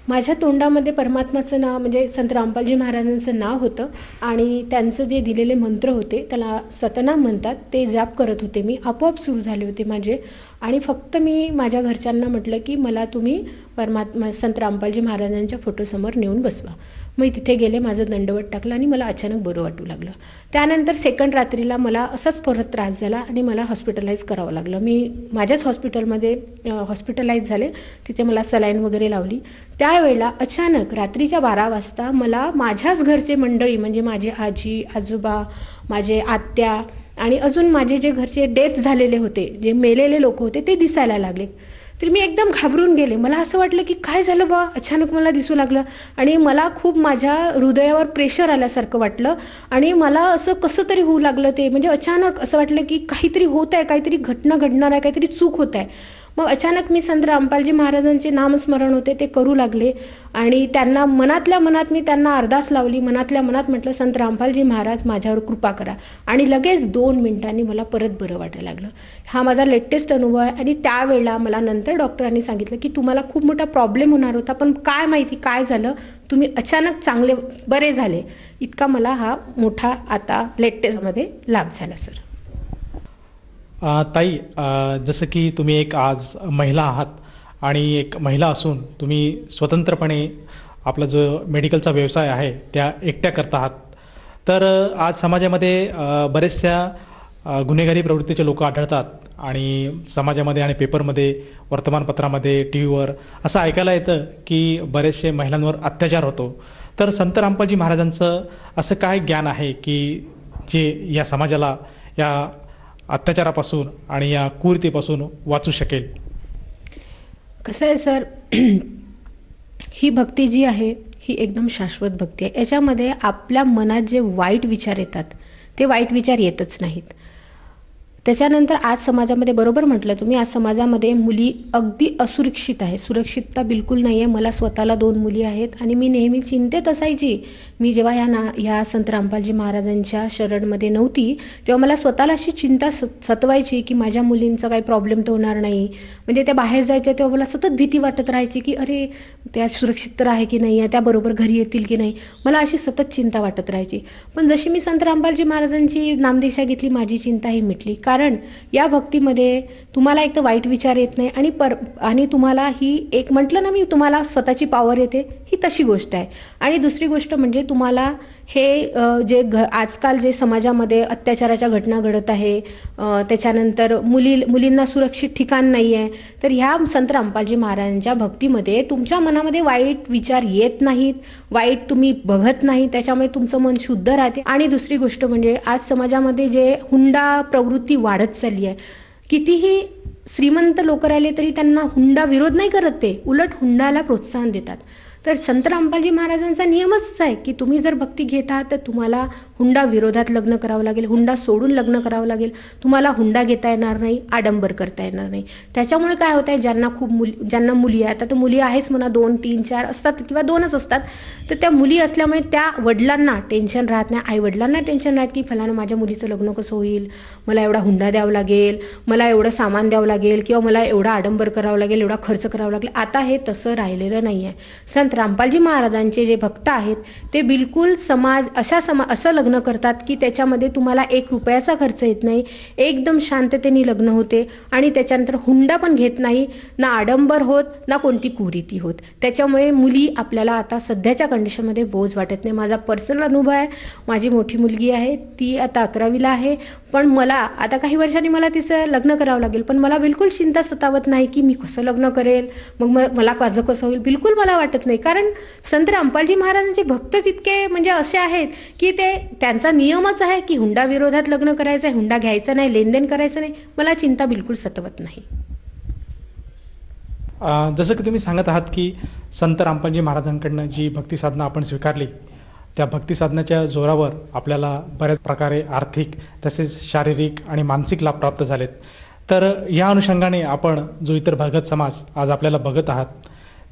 माझ्या तोंडामध्ये परमात्माचं नाव म्हणजे संत रामपालजी महाराजांचं नाव होतं आणि त्यांचं जे दिलेले मंत्र होते त्याला सतनाम म्हणतात, ते जाप करत होते मी. आपोआप सुरू झाले होते माझे. आणि फक्त मी माझ्या घरच्यांना म्हटलं की मला तुम्ही संत रामपालजी महाराजांच्या फोटोसमोर नेऊन बसवा. मी तिथे गेले, माझं दंडवत टाकलं आणि मला अचानक बरं वाटू लागलं. त्यानंतर सेकंड रात्रीला मला असाच परत त्रास झाला आणि मला हॉस्पिटलाइज करावं लागलं. मी माझ्याच हॉस्पिटलमध्ये हॉस्पिटलाइज झाले. तिथे मला सलाईन वगैरे लावली. त्यावेळेला अचानक रात्रीच्या 12 वाजता मला माझ्याच घरचे मंडळी म्हणजे माझे आजी आजोबा, माझे आत्या आणि अजून माझे जे घरचे डेथ झालेले होते, जे मेलेले लोक होते ते दिसायला लागले. तर मी एकदम घाबरून गेले. मला असं वाटलं की काय झालं बा, अचानक मला दिसू लागलं आणि मला खूप माझ्या हृदयावर प्रेशर आल्यासारखं वाटलं आणि मला असं कसं तरी होऊ लागलं. ते म्हणजे अचानक असं वाटलं की काहीतरी होत आहे, काहीतरी घटना घडणार आहे, काहीतरी चूक होत आहे. मग अचानक मी संत रामपालजी महाराजांचे नामस्मरण होते ते करू लागले आणि त्यांना मनातल्या मनात मी त्यांना अरदास लावली. मनातल्या मनात म्हटलं, संत रामपालजी महाराज माझ्यावर कृपा करा. आणि लगेच 2 मिनिटांनी मला परत बरं वाटायला लागलं. हा माझा लेटेस्ट अनुभव आहे. आणि त्यावेळेला मला नंतर डॉक्टरांनी सांगितलं की तुम्हाला खूप मोठा प्रॉब्लेम होणार होता, पण काय माहिती काय झालं, तुम्ही अचानक चांगले बरे झाले. इतका मला हा मोठा आता लेटेस्टमध्ये लाभ झाला सर. ताई, जसं की तुम्ही एक आज महिला आहात आणि एक महिला असून तुम्ही स्वतंत्रपणे आपला जो मेडिकलचा व्यवसाय आहे त्या एकट्या करता आहात. तर आज समाजामध्ये बरेचशा गुन्हेगारी प्रवृत्तीचे लोक आढळतात आणि समाजामध्ये आणि पेपरमध्ये, वर्तमानपत्रामध्ये, टी व्हीवर असं ऐकायला येतं की बरेचसे महिलांवर अत्याचार होतो. तर संत रामपालजी महाराजांचं असं काय ज्ञान आहे की जे या समाजाला या अत्याचारापासून आणि या कुरीतीपासून वाचू शकेल? कसं आहे सर, ही भक्ती जी आहे ही एकदम शाश्वत भक्ती आहे. याच्यामध्ये आपल्या मनात जे वाईट विचार येतात ते वाईट विचार येतच नाहीत. त्याच्यानंतर आज समाजामध्ये, बरोबर म्हटलं तुम्ही, आज समाजामध्ये मुली अगदी असुरक्षित आहे. सुरक्षितता बिलकुल नाही आहे. मला स्वतःला 2 मुली आहेत आणि मी नेहमी चिंतेत असायची. मी जेव्हा ह्या संत रामपालजी महाराजांच्या शरणमध्ये नव्हती तेव्हा मला स्वतःला अशी चिंता सतवायची की माझ्या मुलींचा काही प्रॉब्लेम तर होणार नाही. म्हणजे त्या बाहेर जायच्या तेव्हा मला सतत भीती वाटत राहायची की अरे त्या सुरक्षित तर आहे की नाही आहे, त्याबरोबर घरी येतील की नाही. मला अशी सतत चिंता वाटत राहायची. पण जशी मी संत रामपालजी महाराजांची नामदीक्षा घेतली माझी चिंता ही मिटली. कारण या भक्तीमध्ये तुम्हाला एक तर वाईट विचार येत नाही आणि तुम्हाला ही एक म्हटलं ना मी तुम्हाला स्वतःची पॉवर येते, ही तशी गोष्ट आहे. आणि दुसरी गोष्ट म्हणजे तुम्हाला हे जे आजकाल जे समाजामध्ये अत्याचाराच्या घटना घडत आहे, त्याच्यानंतर मुलींना सुरक्षित ठिकाण नाही आहे, तर ह्या संत रामपालजी महाराजांच्या भक्तीमध्ये तुमच्या मनामध्ये वाईट विचार येत नाहीत, वाईट तुम्ही बघत नाही, त्याच्यामुळे तुमचं मन शुद्ध राहते. आणि दुसरी गोष्ट म्हणजे आज समाजामध्ये जे हुंडा प्रवृत्ती वाढत चालली आहे, कितीही श्रीमंत लोक राहिले तरी त्यांना हुंडा विरोध नाही करत, ते उलट हुंडाला प्रोत्साहन देतात. तर संत रामपालजी महाराजांचा नियमच आहे की तुम्ही जर भक्ती घेत आहात तर तुम्हाला हुंडा विरोधात लग्न करावं लागेल, हुंडा सोडून लग्न करावं लागेल. तुम्हाला हुंडा घेता येणार नाही, आडंबर करता येणार नाही. त्याच्यामुळे काय होत आहे, ज्यांना मुली आहेत, आता मुली आहेच म्हणा, 2, 3, 4 असतात किंवा 2च असतात, तर त्या मुली असल्यामुळे त्या वडिलांना टेन्शन राहत नाही, आई वडिलांना टेन्शन राहत की फलाना माझ्या मुलीचं लग्न कसं होईल, मला एवढा हुंडा द्यावा लागेल, मला एवढं सामान द्यावं लागेल किंवा मला एवढा आडंबर करावं लागेल, एवढा खर्च करावा लागेल. आता हे तसं राहिलेलं नाही आहे. संत रामपालजी महाराजांचे जे भक्त आहेत ते बिलकुल असं लग्न करतात की त्याच्यामध्ये तुम्हाला 1 रुपयाचा खर्च येत नाही, एकदम शांततेने लग्न होते आणि त्याच्यानंतर हुंडा पण घेत नाही, ना आडंबर होत, ना कोणती कुरीती होत. त्याच्यामुळे मुली आपल्याला आता सध्याच्या कंडिशनमध्ये बोज वाटत नाही. माझा पर्सनल अनुभव आहे. माझी मोठी मुलगी आहे, ती आता 11वीला आहे, पण मला आता काही वर्षांनी मला तिचं लग्न करावं लागेल, पण मला बिलकुल चिंता सतावत नाही की मी कसं लग्न करेल, मग मला माझं कसं होईल, बिलकुल मला वाटत नाही. कारण संत रामपालजी महाराजांचे भक्तच इतके म्हणजे असे आहेत की त्यांचा नियमच आहे की हुंडा विरोधात लग्न करायचं आहे, हुंडा घ्यायचा नाही, लेनदेन करायचं नाही. मला चिंता बिलकुल सतवत नाही. जसं की तुम्ही सांगत आहात की संत रामपालजी महाराजांकडनं जी भक्ती साधना आपण स्वीकारली, त्या भक्ती साधनाच्या जोरावर आपल्याला बऱ्याच प्रकारे आर्थिक तसेच शारीरिक आणि मानसिक लाभ प्राप्त झालेत. तर या अनुषंगाने आपण जो इतर भगत समाज आज आपल्याला बघत आहात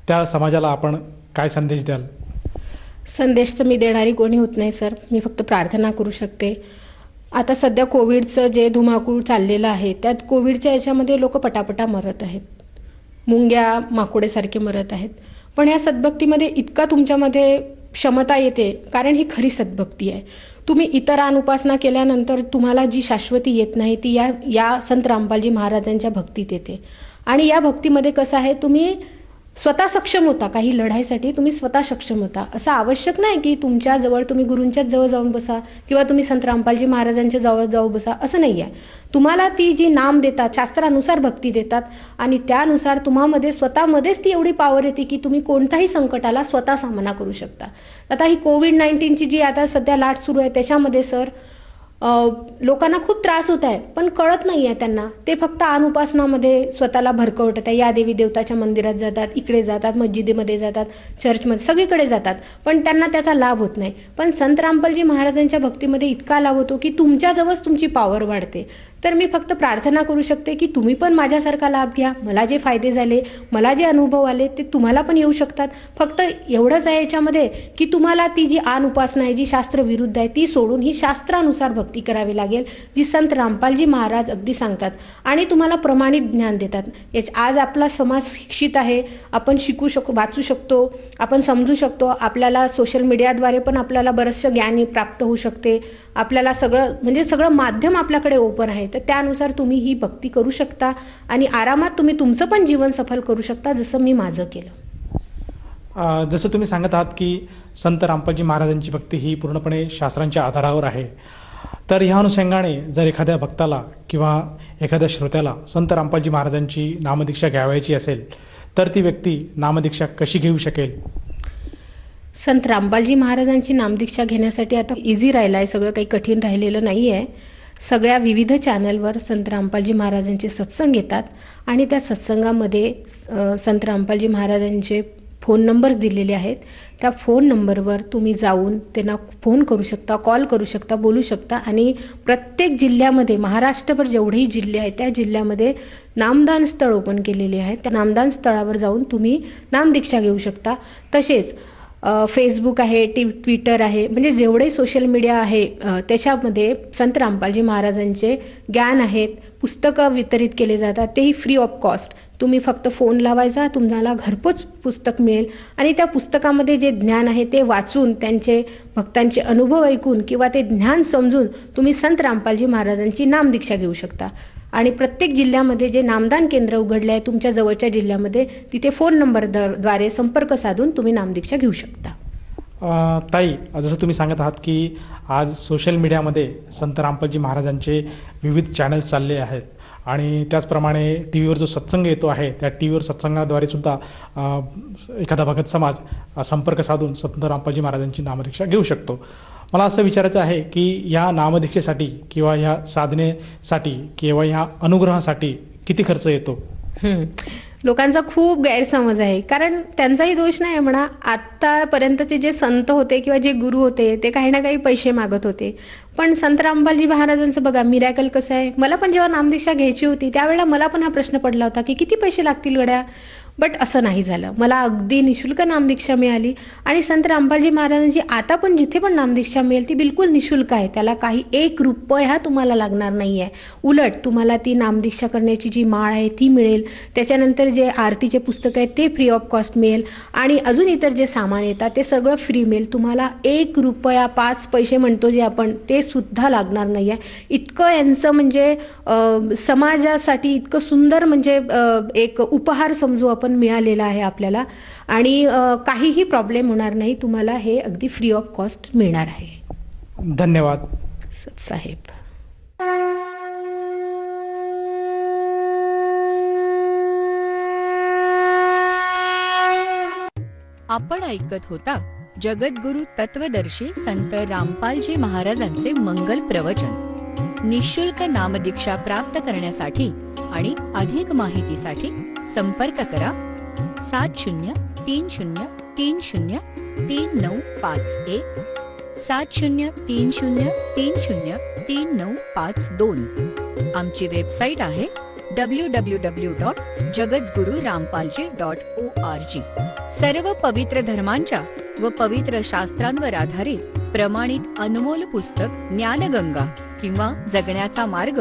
त्या समाजाला आपण काय संदेश द्याल? संदेश तर मी देणारी कोणी होत नाही सर, मी फक्त प्रार्थना करू शकते. आता सध्या कोविडचं जे धुमाकूळ चाललेलं आहे त्यात कोविडच्या याच्यामध्ये लोक पटापटा मरत आहेत, मुंग्या माकोडेसारखे मरत आहेत. पण या सद्भक्तीमध्ये इतका तुमच्यामध्ये क्षमता येते, कारण ही खरी सद्भक्ती आहे. तुम्ही इतरान उपासना केल्यानंतर तुम्हाला जी शाश्वती येत नाही ती या संत रामपालजी महाराजांच्या भक्तीत येते. आणि या भक्तीमध्ये कसं आहे, तुम्ही स्वतः सक्षम होता. काही लढाईसाठी तुम्ही स्वतः सक्षम होता. असं आवश्यक नाही की तुमच्या जवळ तुम्ही गुरूंच्याच जवळ जाऊन बसा किंवा तुम्ही संत रामपालजी महाराजांच्या जवळ जाऊ बसा, असं नाही आहे. तुम्हाला ती जी नाम देतात, शास्त्रानुसार भक्ती देतात आणि त्यानुसार तुम्हामध्ये स्वतःमध्येच ती एवढी पॉवर येते की तुम्ही कोणत्याही संकटाला स्वतः सामना करू शकता. आता ही कोविड-19ची जी आता सध्या लाट सुरू आहे त्याच्यामध्ये सर लोकांना खूप त्रास होत आहे, पण कळत नाही आहे त्यांना. ते फक्त उपासनामध्ये स्वतःला भरकवतात आहे. या देवी देवताच्या मंदिरात जातात, इकडे जातात, मस्जिदीमध्ये जातात, चर्चमध्ये, सगळीकडे जातात, पण त्यांना त्याचा लाभ होत नाही. पण संत रामपालजी महाराजांच्या भक्तीमध्ये इतका लाभ होतो की तुमच्याजवळच तुमची पॉवर वाढते. तर मी फक्त प्रार्थना करू शकते की तुम्ही पण माझ्यासारखा लाभ घ्या. मला जे फायदे झाले, मला जे अनुभव आले ते तुम्हाला पण येऊ शकतात. फक्त एवढंच आहे याच्यामध्ये की तुम्हाला ती जी उपासना आहे, जी शास्त्र विरुद्ध आहे, ती सोडून ही शास्त्रानुसार भक्ती करावी लागेल, जी संत रामपालजी महाराज अगदी सांगतात आणि तुम्हाला प्रमाणित ज्ञान देतात. आज आपला समाज शिक्षित आहे, आपण शिकू शकतो, वाचू शकतो, आपण समजू शकतो. आपल्याला सोशल मीडियाद्वारे पण आपल्याला बरंचसं ज्ञान प्राप्त होऊ शकते. आपल्याला सगळं माध्यम आपल्याकडे ओपन आहे. तर त्यानुसार तुम्ही ही भक्ती करू शकता आणि आरामात तुम्ही तुमचं पण जीवन सफल करू शकता, जसं मी माझं केलं. जसं तुम्ही सांगत आहात की संत रामपालजी महाराजांची भक्ती ही पूर्णपणे शास्त्रांच्या आधारावर आहे, तर ह्या अनुषंगाने जर एखाद्या भक्ताला किंवा एखाद्या श्रोत्याला संत रामपालजी महाराजांची नामदीक्षा घ्यावयाची असेल तर ती व्यक्ती नामदीक्षा कशी घेऊ शकेल? संत रामपालजी महाराजांची नामदीक्षा घेण्यासाठी आता इझी राहिलं आहे, सगळं काही कठीण राहिलेलं नाही आहे. सगळ्या विविध चॅनलवर संत रामपालजी महाराजांचे सत्संग येतात आणि त्या सत्संगामध्ये संत रामपालजी महाराजांचे फोन नंबर्स दिलेले आहेत. त्या फोन नंबरवर तुम्ही जाऊन त्यांना फोन करू शकता, कॉल करू शकता, बोलू शकता आणि प्रत्येक जिल्ह्यामध्ये, महाराष्ट्रभर जेवढेही जिल्हे आहेत त्या जिल्ह्यामध्ये नामदान स्थळ ओपन केलेले आहेत. त्या नामदान स्थळावर जाऊन तुम्ही नामदीक्षा घेऊ शकता. तसेच फेसबुक आहे, ट्विटर आहे, म्हणजे जेवढे सोशल मीडिया आहे त्याच्यामध्ये संत रामपालजी महाराजांचे ज्ञान आहेत, पुस्तकं वितरित केले जातात, तेही फ्री ऑफ कॉस्ट. तुम्ही फक्त फोन लावायचा, तुम्हाला घरपोच पुस्तक मिळेल आणि त्या पुस्तकामध्ये जे ज्ञान आहे ते वाचून, त्यांचे भक्तांचे अनुभव ऐकून किंवा ते ज्ञान समजून तुम्ही संत रामपालजी महाराजांची नामदीक्षा घेऊ शकता. आणि प्रत्येक जिल्ह्यामध्ये जे नामदान केंद्र उघडले आहे तुमच्या जवळच्या जिल्ह्यामध्ये, तिथे फोन नंबरद्वारे संपर्क साधून तुम्ही नामदीक्षा घेऊ शकता. ताई, जसं तुम्ही सांगत आहात की आज सोशल मीडियामध्ये संत रामपालजी महाराजांचे विविध चॅनल्स चालले आहेत आणि त्याचप्रमाणे टी व्हीवर जो सत्संग येतो आहे त्या टी व्हीवर सत्संगाद्वारे सुद्धा एखादा भगत समाज संपर्क साधून संत रामपालजी महाराजांची नामदीक्षा घेऊ शकतो. मला असं विचारायचं आहे की या नामदीक्षेसाठी किंवा ह्या साधनेसाठी किंवा ह्या अनुग्रहासाठी किती खर्च येतो? लोकांचा खूप गैरसमज आहे, कारण त्यांचाही दोष नाही म्हणा. आतापर्यंतचे जे संत होते किंवा जे गुरु होते ते काही ना काही पैसे मागत होते, पण संत रामपालजी महाराजांचं बघा मिरॅकल कसं आहे. मला पण जेव्हा नामदीक्षा घ्यायची होती त्यावेळेला मला पण हा प्रश्न पडला होता की किती पैसे लागतील गड्या, बट असं नाही झालं. मला अगदी निशुल्क नामदीक्षा मिळाली आणि संत रामपालजी महाराजांची आता पण जिथे पण नामदीक्षा मिळेल ती बिलकुल निशुल्क आहे. त्याला काही ₹1 तुम्हाला लागणार नाही आहे. उलट तुम्हाला ती नामदीक्षा करण्याची जी माळ आहे ती मिळेल, त्याच्यानंतर जे आरतीचे पुस्तक आहेत ते फ्री ऑफ कॉस्ट मिळेल आणि अजून इतर जे सामान येतात ते सगळं फ्री मिळेल. तुम्हाला ₹1 5 पैसे म्हणतो जे आपण ते सुद्धा लागणार नाही आहे. इतकं यांचं म्हणजे समाजासाठी इतकं सुंदर म्हणजे एक उपहार समजू आपण मिळालेला आहे आपल्याला आणि काहीही प्रॉब्लेम होणार नाही. तुम्हाला हे अगदी फ्री ऑफ कॉस्ट मिळणार आहे. धन्यवाद साहेब. आपण ऐकत होता जगद्गुरु तत्वदर्शी संत रामपालजी महाराजांचे मंगल प्रवचन. निशुल्क नामदीक्षा प्राप्त करण्यासाठी आणि अधिक माहितीसाठी संपर्क करा 7030303951 7030303952. आमची वेबसाईट आहे www.jagadgururampalji.org. सर्व पवित्र धर्मांच्या व पवित्र शास्त्रांवर आधारित प्रमाणित अनमोल पुस्तक ज्ञानगंगा किंवा जगण्याचा मार्ग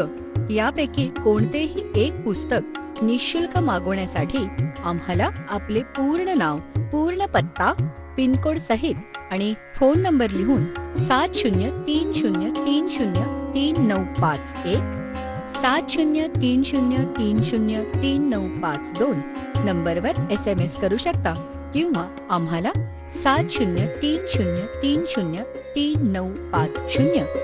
यापैकी कोणतेही एक पुस्तक निःशुल्क मागवण्यासाठी आम्हाला आपले पूर्ण नाव, पूर्ण पत्ता, पिनकोड सहित आणि फोन नंबर लिहून 7030303951 7030303952 नंबरवर SMS करू शकता किंवा आम्हाला 7030303950